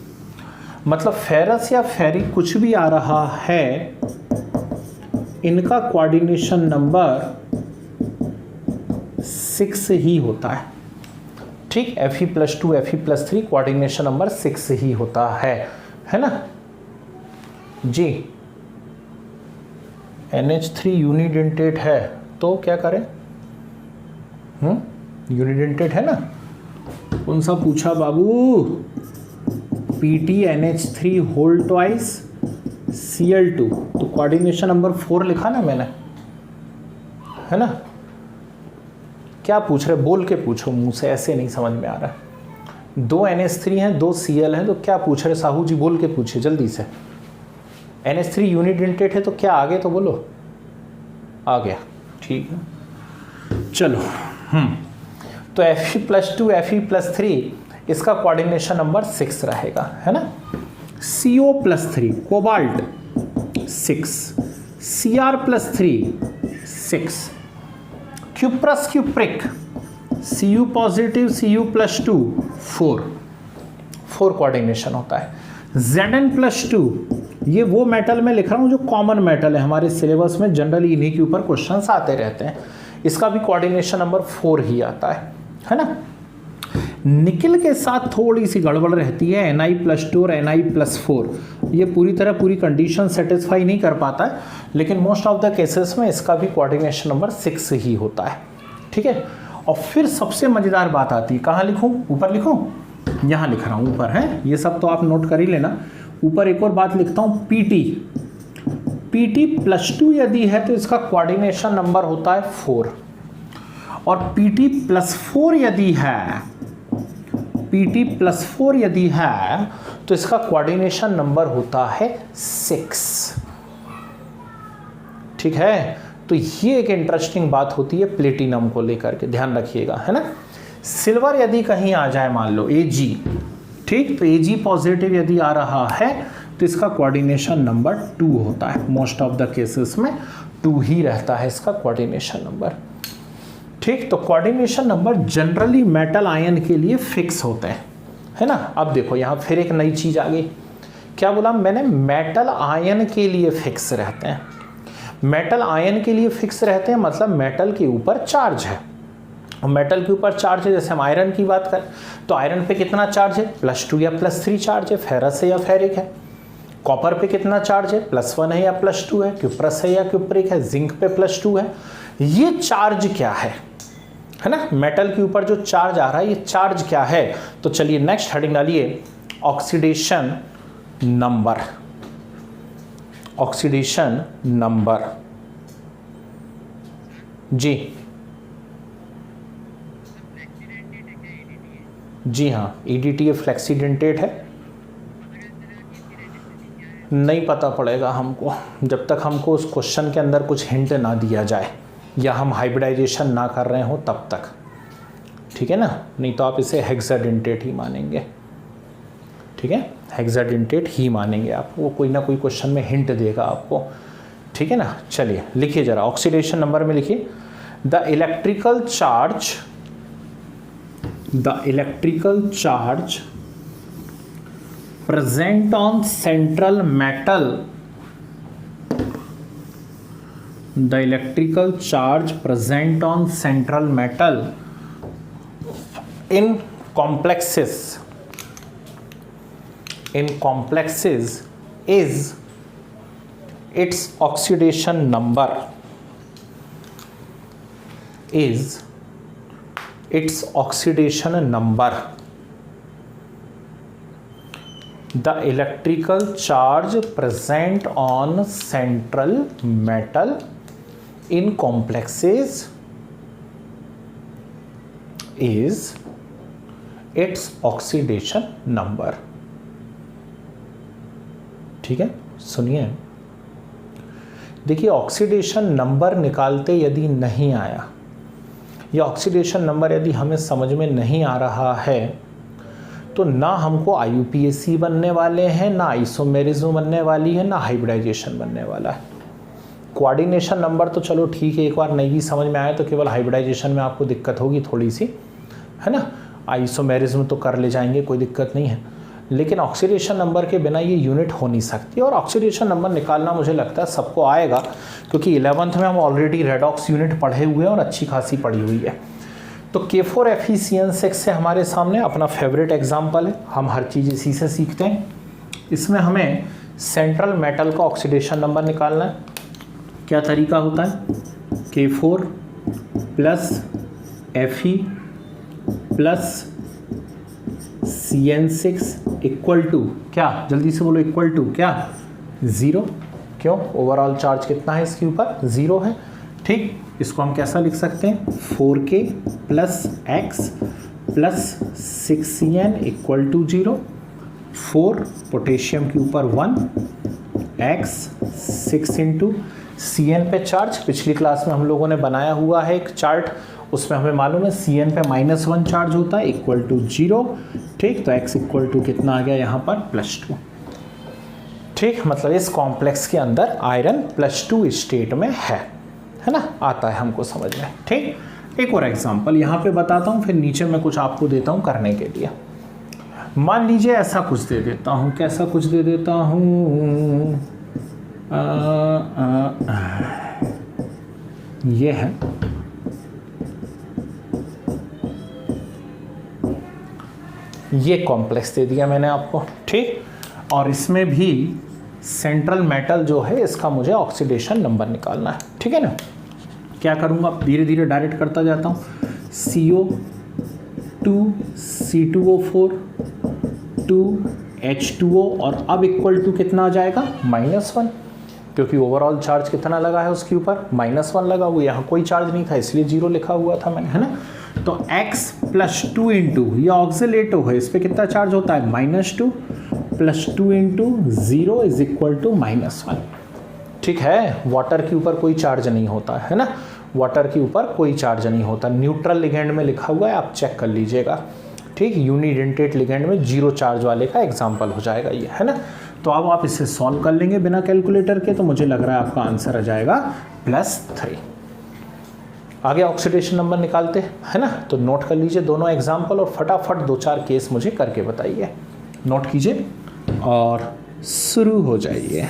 Speaker 1: मतलब फेरस या फेरिक कुछ भी आ रहा है, इनका कोऑर्डिनेशन नंबर 6 ही होता है। ठीक, Fe+2 Fe+3 कोऑर्डिनेशन नंबर 6 ही होता है ना जी। NH3 यूनिडेंटेट है तो क्या करें, यूनिडेंटेट है ना, कौन सा पूछा बाबू, PTNH3 होल ट्वाइस Cl2, तो कोऑर्डिनेशन नंबर 4 लिखा ना मैंने, है ना। क्या पूछ रहे, बोल के पूछो, मुंह से ऐसे नहीं समझ में आ रहा। 2 NH3 हैं, 2 Cl हैं, तो क्या पूछ रहे साहू जी, बोल के पूछिए जल्दी से। NH3 यूनिडेंटेट है तो क्या, आगे तो बोलो, आ गया, ठीक है चलो। तो Fe+2 Fe+3 इसका कोऑर्डिनेशन नंबर 6 रहेगा, है ना। CO+3 cobalt 6, Cr+3 6, cuprous cupric Cu positive Cu+2 4 coordination होता है। Zn+2 ये वो मेटल में लिख रहा हूँ जो कॉमन मेटल है, हमारे सिलेबस में जनरली इन्हीं के ऊपर क्वेश्चंस आते रहते हैं, इसका भी कोऑर्डिनेशन नंबर 4 ही आता है ना। निकिल के साथ थोड़ी सी गड़बड़ रहती है, Ni+2 और Ni+4, ये पूरी तरह पूरी कंडीशन सेटिस्फाई नहीं कर पाता है, लेकिन मोस्ट ऑफ द केसेस में इसका भी कोऑर्डिनेशन नंबर 6 ही होता है, ठीक है। और फिर सबसे मज़ेदार बात आती है, कहाँ लिखूँ, ऊपर लिखूँ, यहाँ लिख रहा हूँ ऊपर, है ये सब तो आप नोट कर ही लेना। ऊपर एक और बात लिखता हूँ, PT+2 यदि है तो इसका कोऑर्डिनेशन नंबर होता है 4, और PT+4 यदि है तो इसका कोऑर्डिनेशन नंबर होता है 6, ठीक है। तो ये एक इंटरेस्टिंग बात होती है प्लेटिनम को लेकर के, ध्यान रखिएगा, है ना। सिल्वर यदि कहीं आ जाए, मान लो Ag, ठीक, तो Ag पॉजिटिव यदि आ रहा है तो इसका कोऑर्डिनेशन नंबर 2 होता है, मोस्ट ऑफ द केसेस में 2 ही रहता है इसका कोऑर्डिनेशन नंबर, ठीक। तो coordination number generally metal ion के लिए फिक्स होते हैं, है ना। अब देखो यहाँ फिर एक नई चीज आ गई, क्या बोला मैंने, मेटल आयन के लिए फिक्स रहते हैं। मेटल आयन के लिए फिक्स रहते हैं मतलब मेटल के ऊपर चार्ज है, और मेटल के ऊपर चार्ज है, जैसे हम आयरन की बात करें तो आयरन पे कितना चार्ज है, +2 या +3 चार्ज है, फेरस है या फेरिक है। कॉपर पे कितना चार्ज है, +1 है या +2 है, क्यूप्रस है या क्यूप्रिक है, जिंक पे +2 है। ये चार्ज क्या है ना, मेटल के ऊपर जो चार्ज आ रहा है ये चार्ज क्या है। तो चलिए नेक्स्ट हेडिंग डालिए, ऑक्सीडेशन नंबर, ऑक्सीडेशन नंबर जी, जी हाँ, EDTA फ्लेक्सीडेंटेट है, नहीं पता पड़ेगा हमको जब तक हमको उस क्वेश्चन के अंदर कुछ हिंट ना दिया जाए या हम हाइब्रिडाइजेशन ना कर रहे हो तब तक, ठीक है ना। नहीं तो आप इसे हेक्साडेंटेट ही मानेंगे, ठीक है, हेक्साडेंटेट ही मानेंगे आप, वो कोई ना कोई क्वेश्चन में हिंट देगा आपको, ठीक है ना। चलिए लिखिए जरा, ऑक्सीडेशन नंबर में लिखिए, the electrical charge present on central metal, the electrical charge present on central metal in complexes is its oxidation number, is its oxidation number. The electrical charge present on central metal in complexes is its oxidation number. ठीक है, सुनिए, देखिए oxidation number निकालते यदि नहीं आया या oxidation number यदि हमें समझ में नहीं आ रहा है तो ना हमको IUPAC बनने वाले हैं, ना आइसोमेरिज्म बनने वाली है, ना हाइब्रिडाइजेशन बनने वाला है। कोऑर्डिनेशन नंबर तो चलो ठीक है, एक बार नहीं भी समझ में आए तो केवल हाइब्रिडाइजेशन में आपको दिक्कत होगी थोड़ी सी, है ना। आइसोमेरिज्म तो कर ले जाएंगे, कोई दिक्कत नहीं है, लेकिन ऑक्सीडेशन नंबर के बिना ये यूनिट हो नहीं सकती। और ऑक्सीडेशन नंबर निकालना मुझे लगता है सबको आएगा, क्योंकि 11th में हम ऑलरेडी रेडॉक्स यूनिट पढ़े हुए हैं और अच्छी खासी पढ़ी हुई है। तो K4FeCN6 से हमारे सामने अपना फेवरेट एग्जाम्पल है, हम हर चीज़ इसी से सीखते हैं। इसमें हमें सेंट्रल मेटल का ऑक्सीडेशन नंबर निकालना है। क्या तरीका होता है? K4 plus Fe plus CN6 equal to क्या, जल्दी से बोलो, इक्वल टू क्या? 0। क्यों? ओवरऑल चार्ज कितना है इसके ऊपर? 0 है। ठीक, इसको हम कैसा लिख सकते हैं? 4K plus X plus 6CN equal to 0। 4 potassium के ऊपर 1, X 6 इंटू CN पे चार्ज। पिछली क्लास में हम लोगों ने बनाया हुआ है एक चार्ट, उसमें हमें मालूम है CN पे -1 चार्ज होता है, इक्वल टू 0। ठीक, तो X इक्वल टू कितना आ गया यहाँ पर? +2। ठीक, मतलब इस कॉम्प्लेक्स के अंदर आयरन +2 स्टेट में है ना, आता है हमको समझ में। ठीक, एक और एग्जांपल यहाँ पे बताता हूँ, फिर नीचे मैं कुछ आपको देता हूँ करने के लिए। मान लीजिए ऐसा कुछ दे देता हूँ, कैसा कुछ दे देता हूँ, ये है, ये कॉम्प्लेक्स दे दिया मैंने आपको। ठीक, और इसमें भी सेंट्रल मेटल जो है इसका मुझे ऑक्सीडेशन नंबर निकालना है। ठीक है ना, क्या करूँगा? धीरे धीरे डायरेक्ट करता जाता हूँ। CO2 C2O4 2H2O और अब इक्वल टू कितना आ जाएगा? -1, क्योंकि ओवरऑल चार्ज कितना लगा है उसके ऊपर? -1 लगा हुआ। यहाँ कोई चार्ज नहीं था इसलिए 0 लिखा हुआ था मैंने, है ना। तो X प्लस 2 इंटू, ये ऑक्सीलेटो है, इस पर कितना चार्ज होता है? -2 plus 2 into 0 is equal to -1। ठीक है, वाटर के ऊपर कोई चार्ज नहीं होता है ना, वाटर के ऊपर कोई चार्ज नहीं होता। न्यूट्रल लिगेंड में लिखा हुआ है, आप चेक कर लीजिएगा। ठीक, यूनिडेंटेट लिगेंड में 0 चार्ज वाले का एग्जाम्पल हो जाएगा ये, है ना। तो अब आप इसे सॉल्व कर लेंगे बिना कैलकुलेटर के, तो मुझे लग रहा है आपका आंसर आ जाएगा +3। आगे ऑक्सीडेशन नंबर निकालते हैं ना, तो नोट कर लीजिए दोनों एग्जाम्पल और फटाफट 2-4 केस मुझे करके बताइए। नोट कीजिए और शुरू हो जाइए।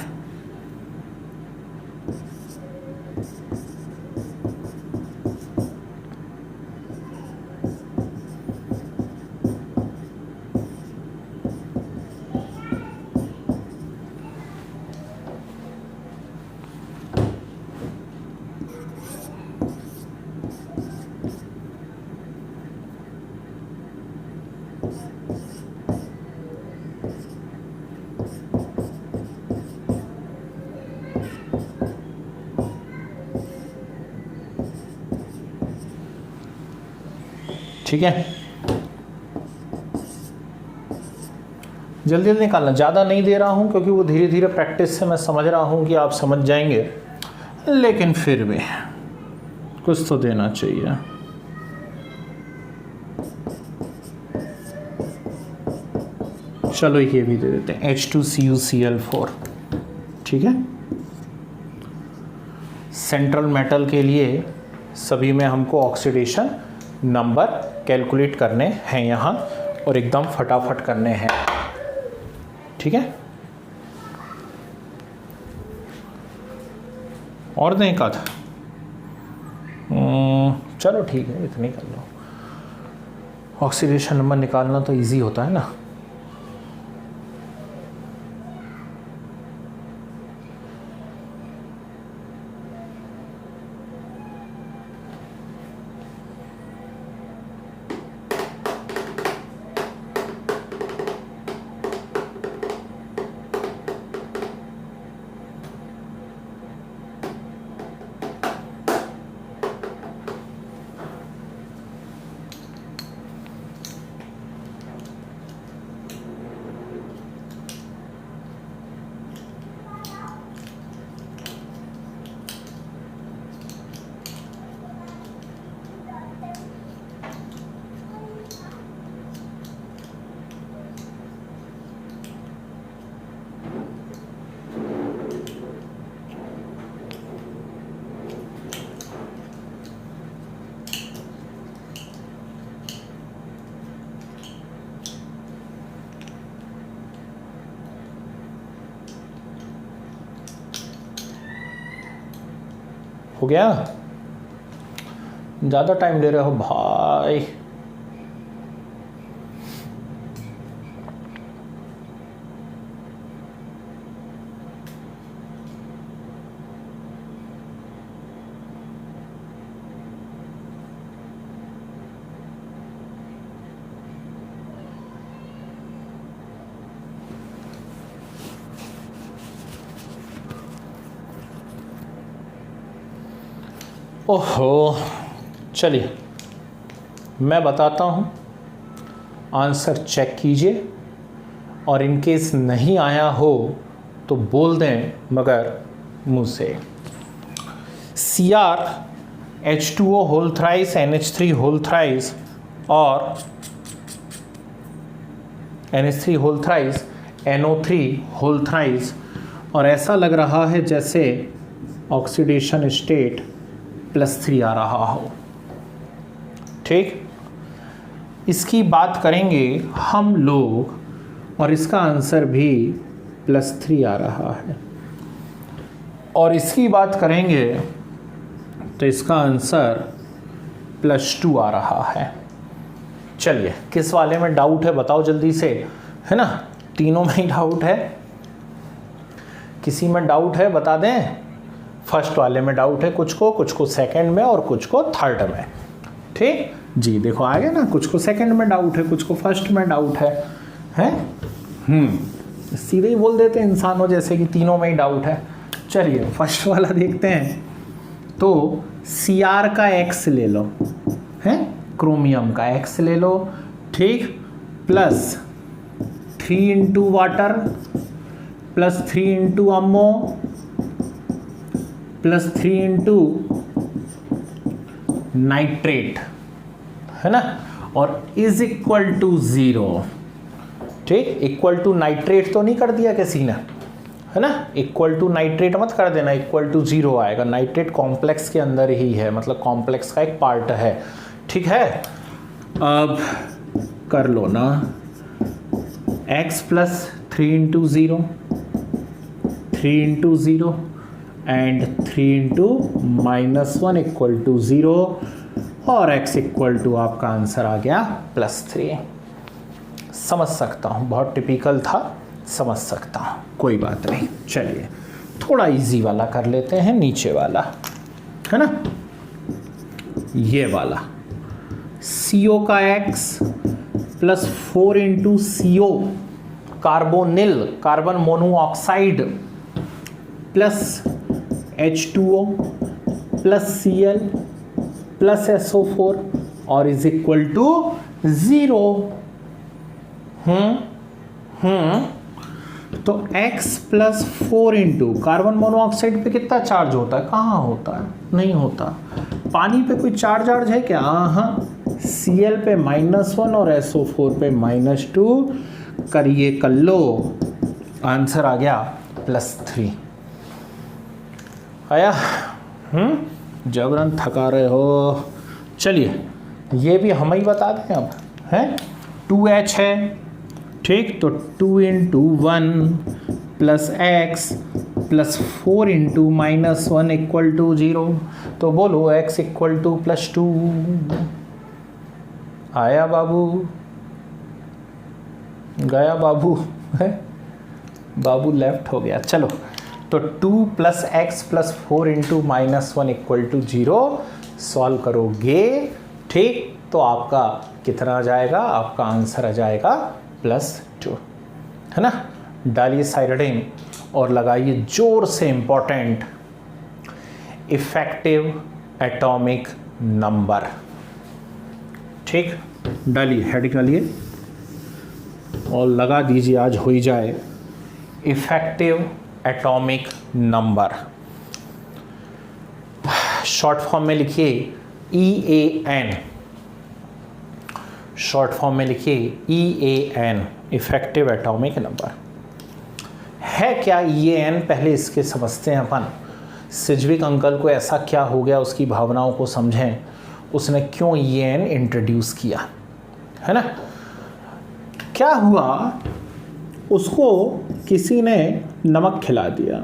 Speaker 1: ठीक है, जल्दी जल्दी निकालना, ज़्यादा नहीं दे रहा हूँ क्योंकि वो धीरे धीरे प्रैक्टिस से मैं समझ रहा हूँ कि आप समझ जाएंगे, लेकिन फिर भी कुछ तो देना चाहिए। चलो ये भी दे देते हैं, H2CuCl4। ठीक है, सेंट्रल मेटल के लिए सभी में हमको ऑक्सीडेशन नंबर कैलकुलेट करने हैं यहाँ, और एकदम फटाफट करने हैं। ठीक है, और दें का था, चलो ठीक है, इतनी कर लो। ऑक्सीडेशन नंबर निकालना तो इजी होता है ना। हो गया? ज़्यादा टाइम ले रहे हो भाई। ओहो, चलिए मैं बताता हूँ, आंसर चेक कीजिए और इन केस नहीं आया हो तो बोल दें मगर मुँह से। Cr H2O whole thrice NH3 whole thrice और NH3 whole thrice NO3 whole thrice, और ऐसा लग रहा है जैसे ऑक्सीडेशन स्टेट +3 आ रहा हो। ठीक, इसकी बात करेंगे हम लोग और इसका आंसर भी +3 आ रहा है, और इसकी बात करेंगे तो इसका आंसर +2 आ रहा है। चलिए, किस वाले में डाउट है बताओ जल्दी से, है ना? तीनों में ही डाउट है, किसी में डाउट है बता दें। फर्स्ट वाले में डाउट है कुछ को सेकंड में और कुछ को थर्ड में। ठीक जी, देखो आ गया ना, कुछ को सेकंड में डाउट है, कुछ को फर्स्ट में डाउट है, हैं? सीधे ही बोल देते हैं इंसानों जैसे कि तीनों में ही डाउट है। चलिए फर्स्ट वाला देखते हैं। तो Cr का X ले लो, हैं? क्रोमियम का X ले लो, ठीक, plus 3 into water plus 3 into ammo plus 3 into nitrate, है ना, और इज इक्वल टू 0। ठीक, इक्वल टू नाइट्रेट तो नहीं कर दिया किसी ने, है ना? इक्वल टू नाइट्रेट मत कर देना, इक्वल टू 0 आएगा। नाइट्रेट कॉम्प्लेक्स के अंदर ही है, मतलब कॉम्प्लेक्स का एक पार्ट है। ठीक है, अब कर लो ना, x plus 3 into 0, 3 into 0 and 3 into -1 equal to 0, और x इक्वल टू आपका आंसर आ गया +3। समझ सकता हूँ, बहुत टिपिकल था, समझ सकता हूँ, कोई बात नहीं। चलिए थोड़ा इजी वाला कर लेते हैं, नीचे वाला, है ना, ये वाला। CO का X plus 4 into CO carbonyl, carbon monoxide, plus H2O plus Cl plus SO4 और इज इक्वल टू 0। तो X plus 4 into carbon monoxide पे कितना चार्ज होता है? कहाँ होता है? नहीं होता। पानी पे कोई चार्ज है क्या? हाँ, Cl पे -1 और SO4 पे -2, करिए कर लो, आंसर आ गया +3। आया? जबरन थका रहे हो। चलिए ये भी हम ही बता दें अब, हैं? 2H है, ठीक, तो 2 इंटू 1 plus x plus 4 into -1 equal to 0। तो बोलो x इक्वल टू +2। आया बाबू? गया बाबू? है बाबू लेफ्ट हो गया। चलो, तो 2 plus x plus 4 into -1 equal to 0 solve करोगे, ठीक, तो आपका कितना आ जाएगा? आपका आंसर आ जाएगा +2, है ना? डालिए साइरोडीन और लगाइए जोर से इंपॉर्टेंट इफेक्टिव एटॉमिक नंबर। ठीक, डालिए, हेड डालिए और लगा दीजिए, आज हो ही जाए। Effective atomic number short form में लिखिए EAN, शॉर्ट फॉर्म में लिखिए EAN, इफेक्टिव एटॉमिक नंबर। है क्या EAN? पहले इसके समझते हैं अपन। सिज्विक अंकल को ऐसा क्या हो गया, उसकी भावनाओं को समझें, उसने क्यों EAN इंट्रोड्यूस किया, है ना? क्या हुआ, उसको किसी ने नमक खिला दिया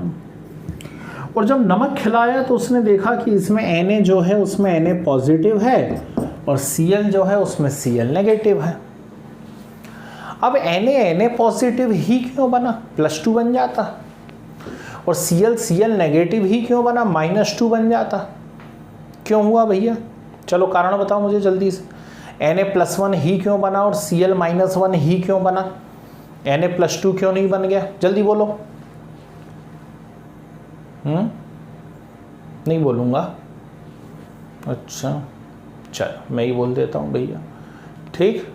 Speaker 1: और जब नमक खिलाया तो उसने देखा कि इसमें Na जो है उसमें Na पॉजिटिव है और Cl जो है उसमें Cl नेगेटिव है। अब Na पॉजिटिव ही क्यों बना, +2 बन जाता, और Cl नेगेटिव ही क्यों बना, -2 बन जाता। क्यों हुआ भैया, चलो कारण बताओ मुझे जल्दी से। Na+1 ही क्यों बना और Cl-1 ही क्यों बना, Na+2 क्यों नहीं बन गया, जल्दी बोलो। नहीं बोलूँगा, अच्छा चलो मैं ही बोल देता हूँ भैया, ठीक।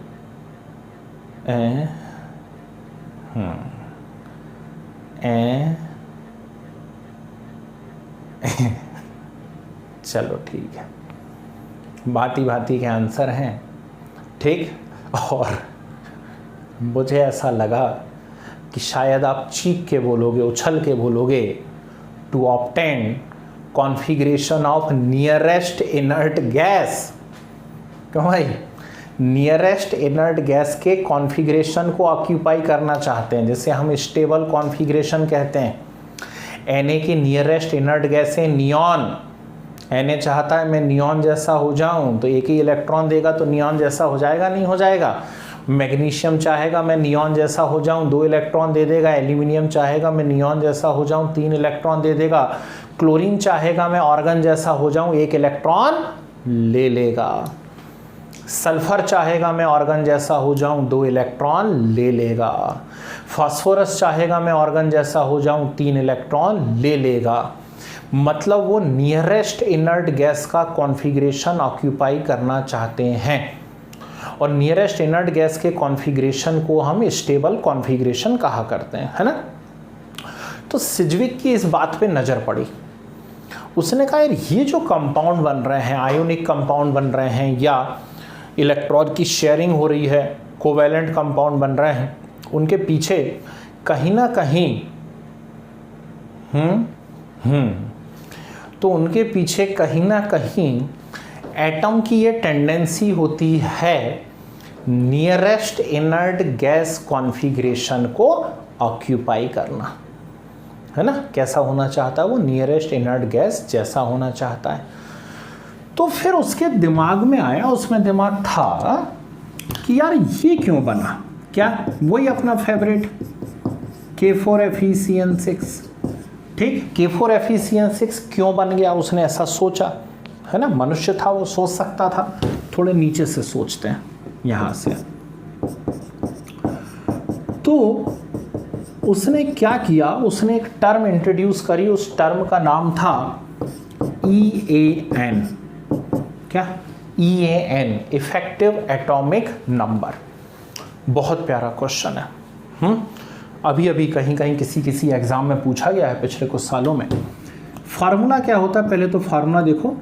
Speaker 1: चलो ठीक है, भांति भांति के आंसर हैं, ठीक। और मुझे ऐसा लगा कि शायद आप चीख के बोलोगे, उछल के बोलोगे, to obtain configuration of nearest inert gas. क्यों भाई, नियरेस्ट इनर्ट गैस के कॉन्फ़िगरेशन को ऑक्यूपाई करना चाहते हैं, जिसे हम स्टेबल कॉन्फ़िगरेशन कहते हैं। Na की नियरेस्ट इनर्ट गैस है नियॉन। Na चाहता है मैं नियॉन जैसा हो जाऊं, तो एक ही इलेक्ट्रॉन देगा तो नियॉन जैसा हो जाएगा, नहीं हो जाएगा। मैग्नीशियम चाहेगा मैं नियॉन जैसा हो जाऊं, 2 इलेक्ट्रॉन दे देगा। एल्यूमिनियम चाहेगा मैं नियॉन जैसा हो जाऊं, 3 इलेक्ट्रॉन दे देगा। क्लोरीन चाहेगा मैं ऑर्गन जैसा हो जाऊं, 1 इलेक्ट्रॉन ले लेगा। सल्फर चाहेगा मैं ऑर्गन जैसा हो जाऊं, 2 इलेक्ट्रॉन ले लेगा। फास्फोरस चाहेगा मैं ऑर्गन जैसा हो जाऊं, 3 इलेक्ट्रॉन ले लेगा। मतलब वो नियरेस्ट इनर्ट गैस का कॉन्फ़िगरेशन ऑक्यूपाई करना चाहते हैं, और नियरेस्ट इनर्ट गैस के कॉन्फ़िगरेशन को हम स्टेबल कॉन्फ़िगरेशन कहा करते हैं, है ना। तो सिज्विक की इस बात पे नज़र पड़ी, उसने कहा यार ये जो कंपाउंड बन रहे हैं, आयोनिक कंपाउंड बन रहे हैं या इलेक्ट्रॉन की शेयरिंग हो रही है, कोवैलेंट कंपाउंड बन रहे हैं, उनके पीछे कहीं ना कहीं तो उनके पीछे कहीं ना कहीं एटम की ये टेंडेंसी होती है नियरेस्ट इनर्ट गैस कॉन्फ़िगरेशन को ऑक्यूपाई करना, है ना। कैसा होना चाहता है वो, नियरेस्ट इनर्ट गैस जैसा होना चाहता है। तो फिर उसके दिमाग में आया, उसमें दिमाग था कि यार ये क्यों बना, क्या वही अपना फेवरेट K4FeCN6, ठीक। K4FeCN6 क्यों बन गया, उसने ऐसा सोचा, है ना। मनुष्य था, वो सोच सकता था। थोड़े नीचे से सोचते हैं, यहाँ से। तो उसने क्या किया, उसने एक टर्म इंट्रोड्यूस करी, उस टर्म का नाम था EAN। क्या, EAN, इफेक्टिव एटॉमिक नंबर। बहुत प्यारा क्वेश्चन है। अभी अभी कहीं कहीं किसी एग्जाम में पूछा गया है पिछले कुछ सालों में। फार्मूला क्या होता है, पहले तो फार्मूला देखो,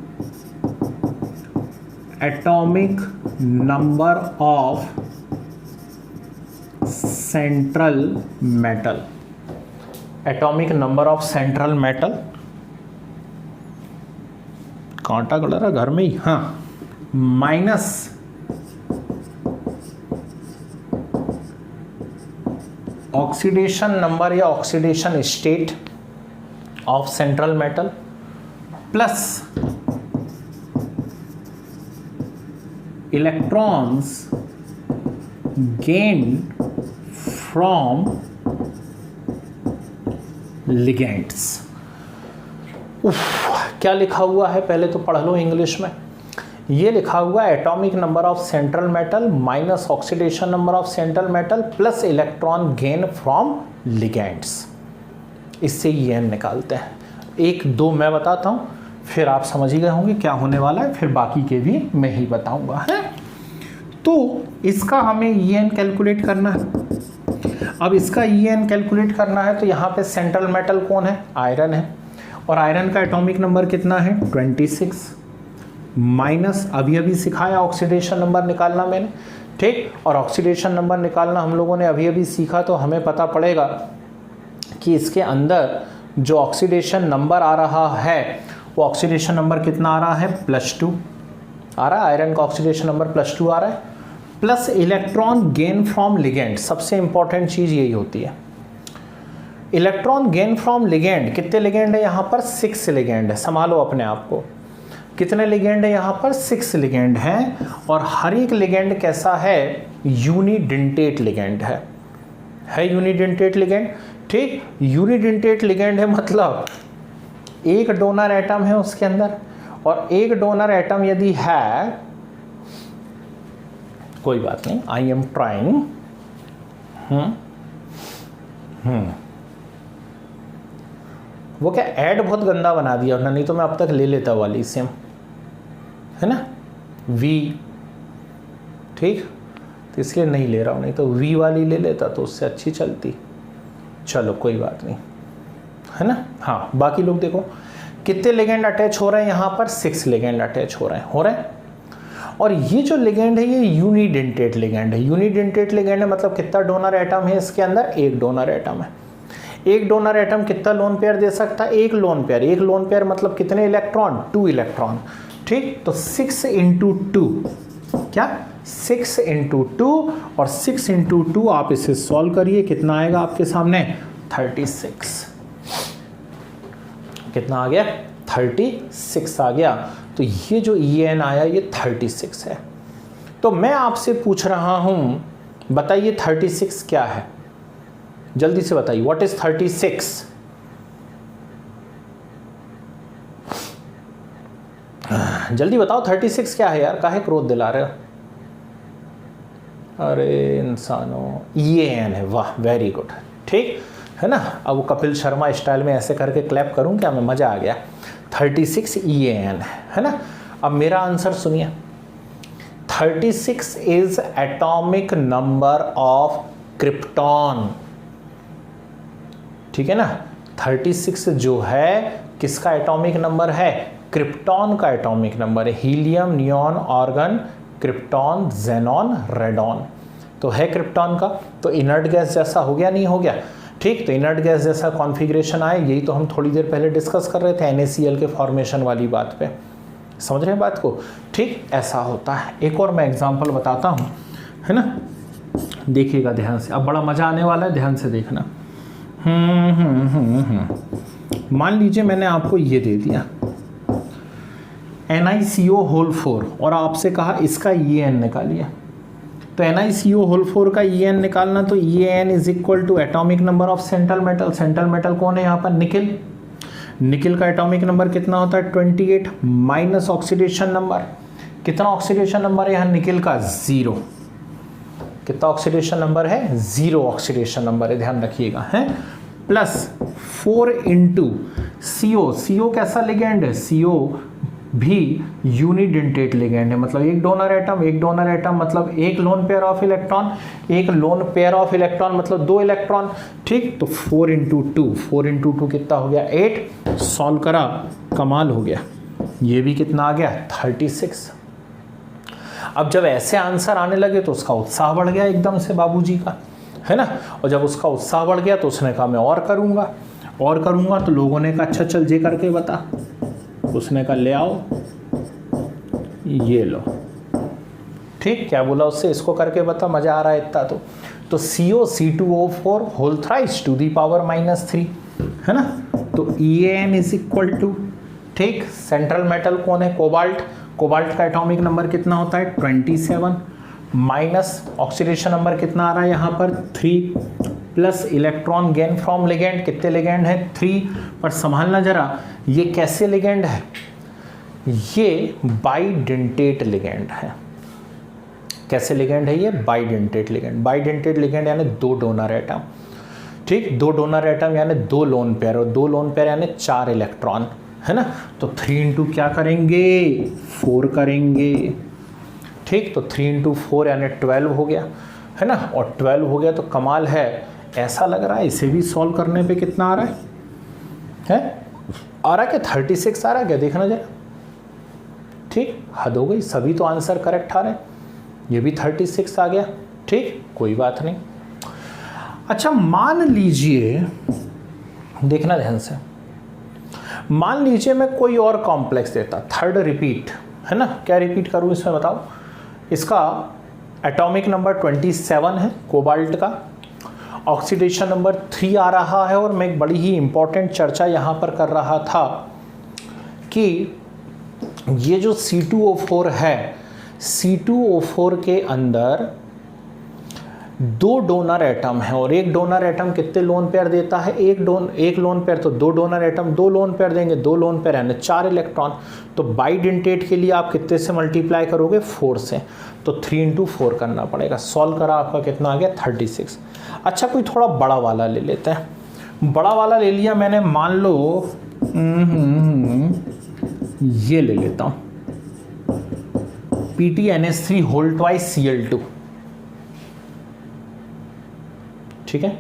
Speaker 1: atomic number of central metal. Atomic number of central metal, कांटा गड़ रहा घर में ही, हाँ, माइनस ऑक्सीडेशन नंबर या oxidation state of central metal plus electrons gained from ligands। क्या लिखा हुआ है, पहले तो पढ़ लो इंग्लिश में। ये लिखा हुआ है atomic number of central metal minus oxidation number of central metal plus electron gain from ligands. इससे ये निकालते हैं। 1 2 मैं बताता हूँ, फिर आप समझ ही गए होंगे क्या होने वाला है, फिर बाकी के भी मैं ही बताऊंगा, है। तो इसका हमें EN कैलकुलेट करना है। अब इसका EN कैलकुलेट करना है तो यहाँ पे सेंट्रल मेटल कौन है, आयरन है, और आयरन का एटॉमिक नंबर कितना है 26 माइनस अभी अभी सिखाया ऑक्सीडेशन नंबर निकालना मैंने, ठीक। और ऑक्सीडेशन नंबर निकालना हम लोगों ने अभी अभी सीखा, तो हमें पता पड़ेगा कि इसके अंदर जो ऑक्सीडेशन नंबर आ रहा है वो ऑक्सीडेशन नंबर कितना आ रहा है, +2 आ रहा है। आयरन का ऑक्सीडेशन नंबर +2 आ रहा है, plus electron gain from ligand. सबसे इंपॉर्टेंट चीज़ यही होती है, इलेक्ट्रॉन गेन फ्रॉम लिगेंड, कितने लिगेंड है यहाँ पर? 6 लिगेंड है। संभालो अपने आप को, कितने लिगेंड है यहाँ पर? 6 लिगेंड हैं, और हर एक लिगेंड कैसा है? यूनिडेंटेट लिगेंड है यूनिडेंटेट लिगेंड। ठीक, यूनिडेंटेट लिगेंड है मतलब एक डोनर एटम है उसके अंदर, और एक डोनर एटम यदि है, कोई बात नहीं, आई एम ट्राइंग, वो क्या ऐड बहुत गंदा बना दिया उन्होंने, नहीं तो मैं अब तक ले लेता वाली सेम, है ना, वी। ठीक, तो इसलिए नहीं ले रहा हूँ, नहीं तो वी वाली ले लेता तो उससे अच्छी चलती। चलो कोई बात नहीं, है ना। हाँ, बाकी लोग देखो कितने लिगेंड अटैच हो रहे हैं यहाँ पर? 6 लिगेंड अटैच हो रहे हैं। और ये जो लिगेंड है ये यूनिडेंटेट लिगेंड है। यूनिडेंटेट लिगेंड है मतलब कितना डोनर एटम है इसके अंदर? एक डोनर एटम है। एक डोनर एटम कितना लोन पेयर दे सकता है? एक लोन पेयर। एक लोन पेयर मतलब कितने इलेक्ट्रॉन? 2 इलेक्ट्रॉन। ठीक, तो 6 × 2, क्या 6 × 2, और 6 × 2 आप इसे सॉल्व करिए, कितना आएगा आपके सामने? 36। कितना आ गया? 36 आ गया। तो ये जो EN आया ये 36 है। तो मैं आपसे पूछ रहा हूं, बताइए 36 क्या है? जल्दी से बताइए, व्हाट इज 36? जल्दी बताओ 36 क्या है यार, काहे क्रोध दिला रहे हो? अरे इंसानों, EN है। वाह, वेरी गुड। ठीक है ना। अब वो कपिल शर्मा स्टाइल में ऐसे करके क्लैप करूं क्या मैं? मजा आ गया। 36 EN है ना। अब मेरा आंसर सुनिए, 36 is atomic number of krypton. ठीक है ना, 36 जो है किसका एटॉमिक नंबर है? क्रिप्टॉन का एटॉमिक नंबर है। Helium, neon, argon, krypton, xenon, radon, तो है क्रिप्टॉन का। तो इनर्ट गैस जैसा हो गया, नहीं हो गया? ठीक, तो इनर्ट गैस जैसा कॉन्फ़िगरेशन आए, यही तो हम थोड़ी देर पहले डिस्कस कर रहे थे NaCl के फॉर्मेशन वाली बात पे। समझ रहे हैं बात को? ठीक, ऐसा होता है। एक और मैं एग्जांपल बताता हूँ, है ना, देखिएगा ध्यान से, अब बड़ा मज़ा आने वाला है, ध्यान से देखना। मान लीजिए मैंने आपको ये दे दिया NiCO4 और आपसे कहा इसका EN निकालिए। तो NiCO4 का EN निकालना, तो EN is equal to atomic number of central metal. Central metal कौन है यहाँ पर? निकिल। निकिल का एटॉमिक नंबर कितना होता है? 28 माइनस ऑक्सीडेशन नंबर। कितना ऑक्सीडेशन नंबर है यहाँ निकिल का? 0। कितना ऑक्सीडेशन नंबर है? 0 ऑक्सीडेशन नंबर है, ध्यान रखिएगा, है। Plus 4 × CO। CO कैसा लिगेंड है? CO भी यूनिडेंटेट लिगेंड है, मतलब एक डोनर एटम। एक डोनर एटम मतलब एक लोन पेयर ऑफ इलेक्ट्रॉन। एक लोन पेयर ऑफ इलेक्ट्रॉन मतलब 2 इलेक्ट्रॉन। ठीक, तो 4 × 2, 4 × 2 कितना हो गया? 8। सॉल्व करा, कमाल हो गया। ये भी कितना आ गया? 36। अब जब ऐसे आंसर आने लगे तो उसका उत्साह बढ़ गया एकदम से बाबूजी का, है ना। और जब उसका उत्साह बढ़ गया तो उसने कहा मैं और करूँगा, और करूँगा। तो लोगों ने कहा अच्छा चल जे करके बता। उसने कहा ले आओ, ये लो। ठीक, क्या बोला उससे? इसको करके बता, मजा आ रहा है इतना तो COC2O4 whole thrice to the power -3, है ना। तो EN इज इक्वल टू, ठीक, सेंट्रल मेटल कौन है? कोबाल्ट। कोबाल्ट का एटॉमिक नंबर कितना होता है? 27 माइनस ऑक्सीडेशन नंबर कितना आ रहा है यहाँ पर? 3 plus electron gain from ligand. कितने लिगेंड है? 3। पर संभालना जरा, ये कैसे लिगेंड है? ये बाइडेंटेट लिगेंड है। कैसे लिगेंड है ये? Bidentate ligand. बाइडेंटेट लिगेंड यानी 2 डोनर एटम। ठीक, 2 डोनर एटम यानी 2 लोन पेयर, और 2 लोन पेयर यानी 4 इलेक्ट्रॉन, है ना। तो 3 × क्या करेंगे? 4 करेंगे। ठीक, तो 3 × 4 यानी 12 हो गया, है ना। और 12 हो गया तो कमाल है। ऐसा लग रहा है इसे भी सॉल्व करने पे कितना आ रहा है? आ रहा है क्या? 36 आ रहा है क्या? देखना जरा। ठीक, हद हो गई, सभी तो आंसर करेक्ट आ रहे हैं। ये भी 36 आ गया। ठीक, कोई बात नहीं। अच्छा, मान लीजिए, देखना ध्यान से, मान लीजिए मैं कोई और कॉम्प्लेक्स देता, थर्ड रिपीट, है ना। क्या रिपीट करूँ इसमें बताओ? इसका एटॉमिक नंबर 27 है कोबाल्ट का, ऑक्सीडेशन नंबर 3 आ रहा है और मैं एक बड़ी ही इंपॉर्टेंट चर्चा यहाँ पर कर रहा था कि ये जो C2O4 है, C2O4 के अंदर 2 डोनर एटम है और एक डोनर एटम कितने लोन पेयर देता है? एक लोन पेयर, तो 2 डोनर एटम 2 लोन पेयर देंगे, 2 लोन पेयर यानी 4 इलेक्ट्रॉन। तो बाइडेंटेट के लिए आप कितने से मल्टीप्लाई करोगे? 4 से। तो 3 × 4 करना पड़ेगा। सॉल्व करा, आपका कितना आ गया? 36। अच्छा, कोई थोड़ा बड़ा वाला ले लेते हैं। बड़ा वाला ले लिया मैंने, मान लो ये ले लेता हूँ, PTNS3 होल ट्वाइस Cl2। ठीक है,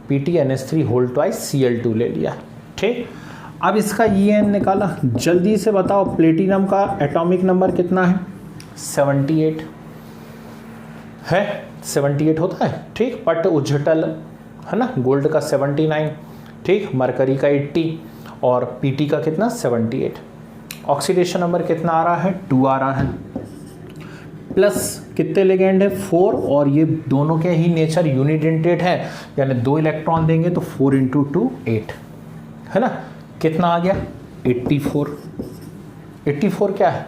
Speaker 1: PTNS3 होल ट्वाइस Cl2 ले लिया। ठीक, अब इसका EN निकाला। जल्दी से बताओ, प्लेटिनम का एटॉमिक नंबर कितना है? 78 है, 78 होता है। ठीक, बट उज्जटल है ना, गोल्ड का 79, ठीक, मरकरी का 80 और पीटी का कितना? 78। ऑक्सीडेशन नंबर कितना आ रहा है? 2 आ रहा है। प्लस कितने लिगेंड है? 4, और ये दोनों के ही नेचर यूनिडेंटेट है, यानी 2 इलेक्ट्रॉन देंगे तो 4 × 2 8 है ना। कितना आ गया? 84। 84 क्या है?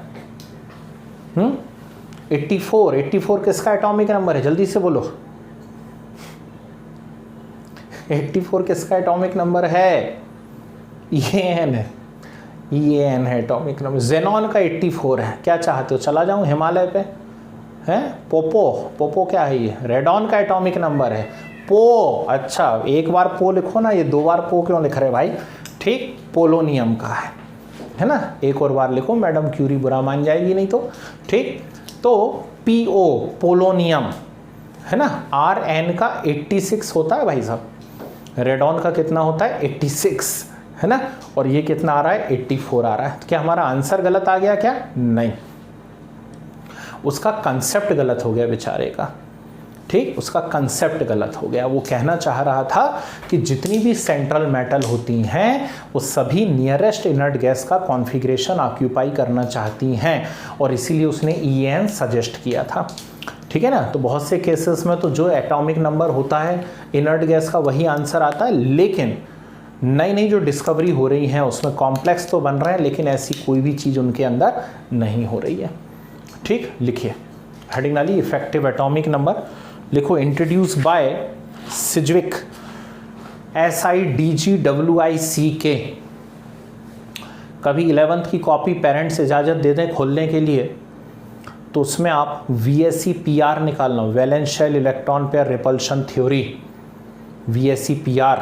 Speaker 1: 84 किसका एटॉमिक नंबर है? जल्दी से बोलो। 84 किसका एटॉमिक नंबर है? ये एन है, ये एन है एटॉमिक नंबर। जेनॉन का 84 है। क्या चाहते हो, चला जाऊं हिमालय पे? हैं, पोपो क्या है ये? रेडॉन का एटॉमिक नंबर है पो। अच्छा, एक बार पो लिखो ना, ये 2 बार पो क्यों लिख रहे भाई? ठीक, पोलोनियम का है ना। एक और बार लिखो, मैडम क्यूरी बुरा मान जाएगी नहीं तो। ठीक, तो PO पोलोनियम है ना। RN का 86 होता है भाई साहब, रेडॉन का कितना होता है? 86 है ना। और ये कितना आ रहा है? 84 आ रहा है। क्या हमारा आंसर गलत आ गया क्या? नहीं, उसका कंसेप्ट गलत हो गया बेचारे का। ठीक, उसका कंसेप्ट गलत हो गया। वो कहना चाह रहा था कि जितनी भी सेंट्रल मेटल होती हैं वो सभी नियरेस्ट इनर्ट गैस का कॉन्फ़िगरेशन ऑक्यूपाई करना चाहती हैं, और इसीलिए उसने EN सजेस्ट किया था। ठीक है ना। तो बहुत से केसेस में तो जो एटॉमिक नंबर होता है इनर्ट गैस का वही आंसर आता है, लेकिन नई नई जो डिस्कवरी हो रही हैं उसमें कॉम्प्लेक्स तो बन रहे हैं, लेकिन ऐसी कोई भी चीज़ उनके अंदर नहीं हो रही है। ठीक, लिखिए हेडिंग डालिए, इफेक्टिव एटॉमिक नंबर लिखो। Introduce by Sidgwick, SIDGWICK। कभी 11th की कॉपी पेरेंट्स इजाज़त दे दें खोलने के लिए, तो उसमें आप VSEPR निकालना, valence shell electron pair repulsion theory, VSEPR,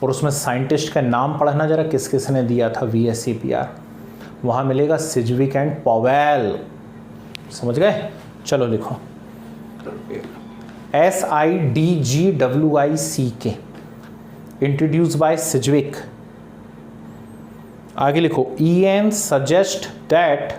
Speaker 1: और उसमें साइंटिस्ट का नाम पढ़ना जरा, किस किस ने दिया था VSEPR। वहाँ मिलेगा सिज्विक एंड पॉवेल। समझ गए? चलो लिखो, SIDGWICK, इंट्रोड्यूस बाय सिज्विक। आगे लिखो, EN suggest that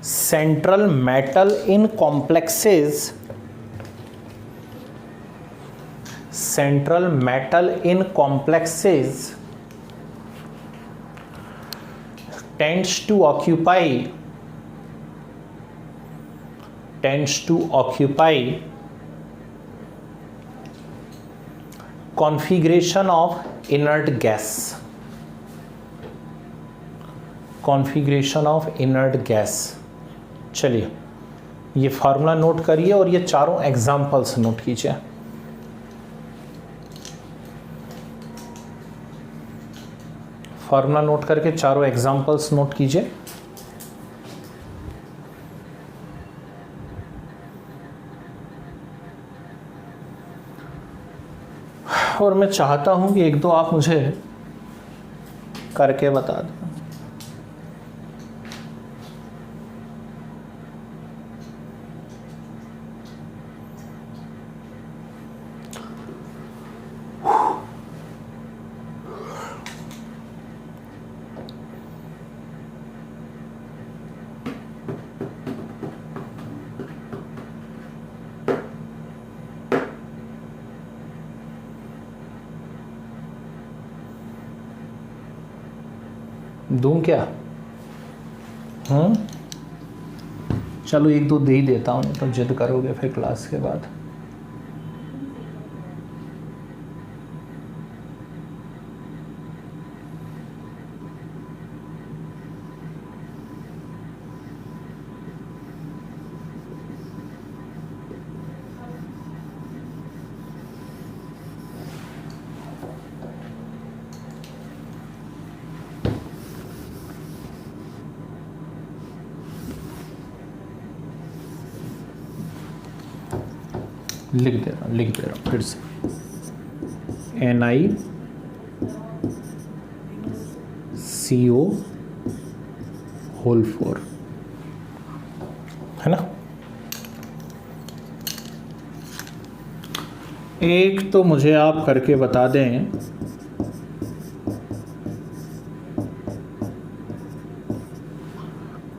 Speaker 1: central metal in complexes tends to occupy configuration of inert gas, चलिए ये फार्मूला नोट करिए और ये चारों एग्जाम्पल्स नोट कीजिए। फार्मूला नोट करके चारों एग्जाम्पल्स नोट कीजिए। और मैं चाहता हूं कि 1-2 आप मुझे करके बता दें। दूं क्या? चलो एक दो दे ही देता हूँ, तो जिद करोगे फिर क्लास के बाद। लिख दे रहा हूँ फिर से, NiCO होल 4, है ना। एक तो मुझे आप करके बता दें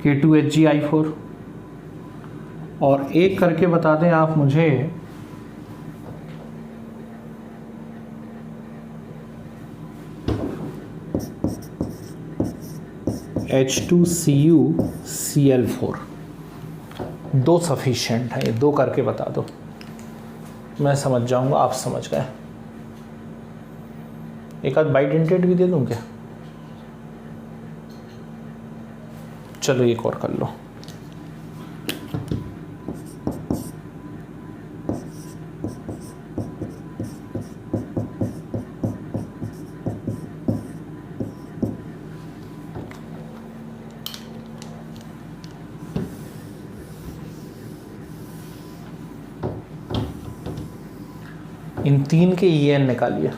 Speaker 1: K2HgI4, और एक करके बता दें आप मुझे H2CuCl4। दो सफिशिएंट है, ये दो करके बता दो, मैं समझ जाऊंगा, आप समझ गए। एक आध बाइडेंटेड भी दे दूं क्या? चलो एक और कर लो। इन तीन के EN निकालिए।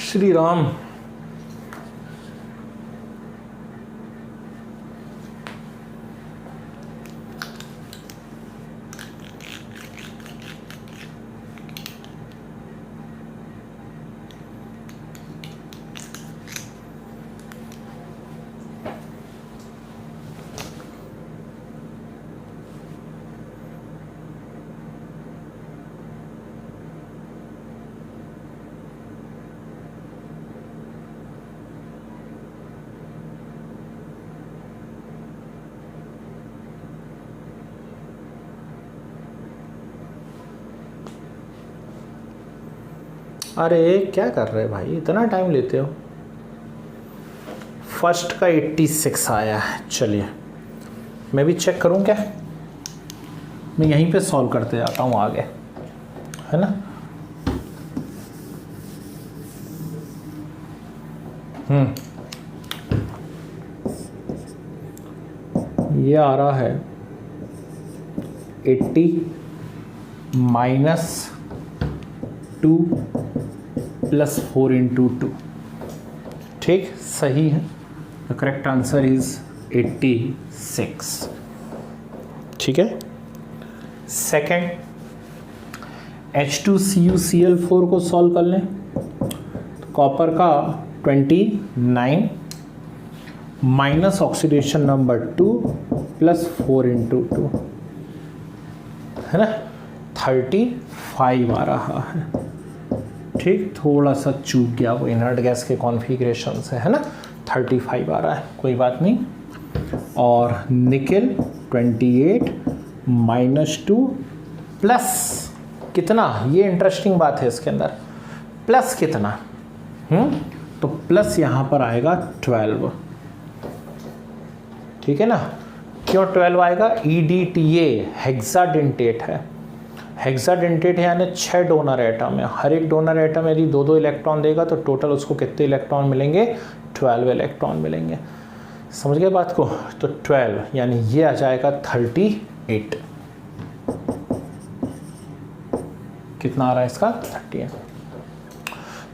Speaker 1: श्री राम। अरे क्या कर रहे भाई, इतना टाइम लेते हो। फर्स्ट का 86 आया है। चलिए मैं भी चेक करूं क्या, मैं यहीं पे सॉल्व करते जाता हूं आगे, है ना। ये आ रहा है 80 -2 + 4 × 2। ठीक, सही है। The correct answer is 86। ठीक है। सेकेंड, H2CuCl4 को सॉल्व कर लें। तो कॉपर का 29 माइनस ऑक्सीडेशन नंबर 2 + 4 × 2, है ना, 35 आ रहा है। ठीक, थोड़ा सा चूक गया वो इनर्ट गैस के कॉन्फ़िगरेशन से, है ना। 35 आ रहा है, कोई बात नहीं। और निकेल 28 -2 प्लस कितना, ये इंटरेस्टिंग बात है इसके अंदर, प्लस कितना, तो प्लस यहाँ पर आएगा 12। ठीक है ना। क्यों 12 आएगा? EDTA हेक्साडेंटेट है। हेक्साडेंटेट है यानी 6 डोनर एटम है। हर एक डोनर एटम यदि 2-2 इलेक्ट्रॉन देगा तो टोटल उसको कितने इलेक्ट्रॉन मिलेंगे? 12 इलेक्ट्रॉन मिलेंगे। समझ गए बात को? तो 12 यानी ये आ जाएगा 38। कितना आ रहा है इसका 30 है।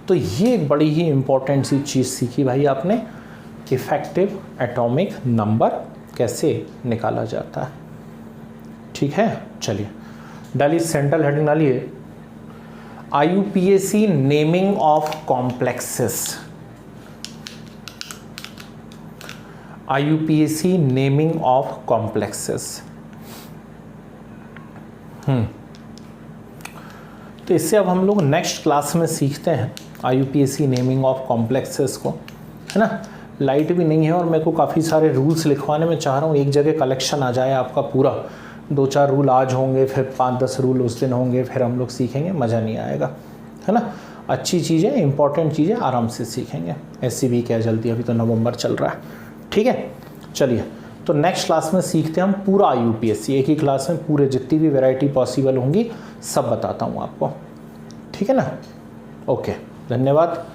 Speaker 1: तो ये एक बड़ी ही इंपॉर्टेंट सी चीज़ सीखी भाई आपने, इफेक्टिव एटॉमिक नंबर कैसे निकाला जाता है। ठीक है, चलिए डालिए सेंट्रल हेडिंग डालिए, IUPAC naming of complexes. IUPAC naming of complexes. तो इससे अब हम लोग नेक्स्ट क्लास में सीखते हैं IUPAC नेमिंग ऑफ कॉम्प्लेक्सेस को, है ना। लाइट भी नहीं है और मेरे को काफ़ी सारे रूल्स लिखवाने में चाह रहा हूँ, एक जगह कलेक्शन आ जाए आपका पूरा, 2-4 रूल आज होंगे, फिर 5-10 रूल उस दिन होंगे, फिर हम लोग सीखेंगे, मज़ा नहीं आएगा, है ना। अच्छी चीज़ें, इंपॉर्टेंट चीज़ें आराम से सीखेंगे, ऐसी भी क्या जल्दी, अभी तो नवंबर चल रहा है। ठीक है, चलिए तो नेक्स्ट क्लास में सीखते हैं हम पूरा IUPAC, एक ही क्लास में पूरे जितनी भी वैरायटी पॉसिबल होंगी सब बताता हूँ आपको। ठीक है ना, ओके, धन्यवाद।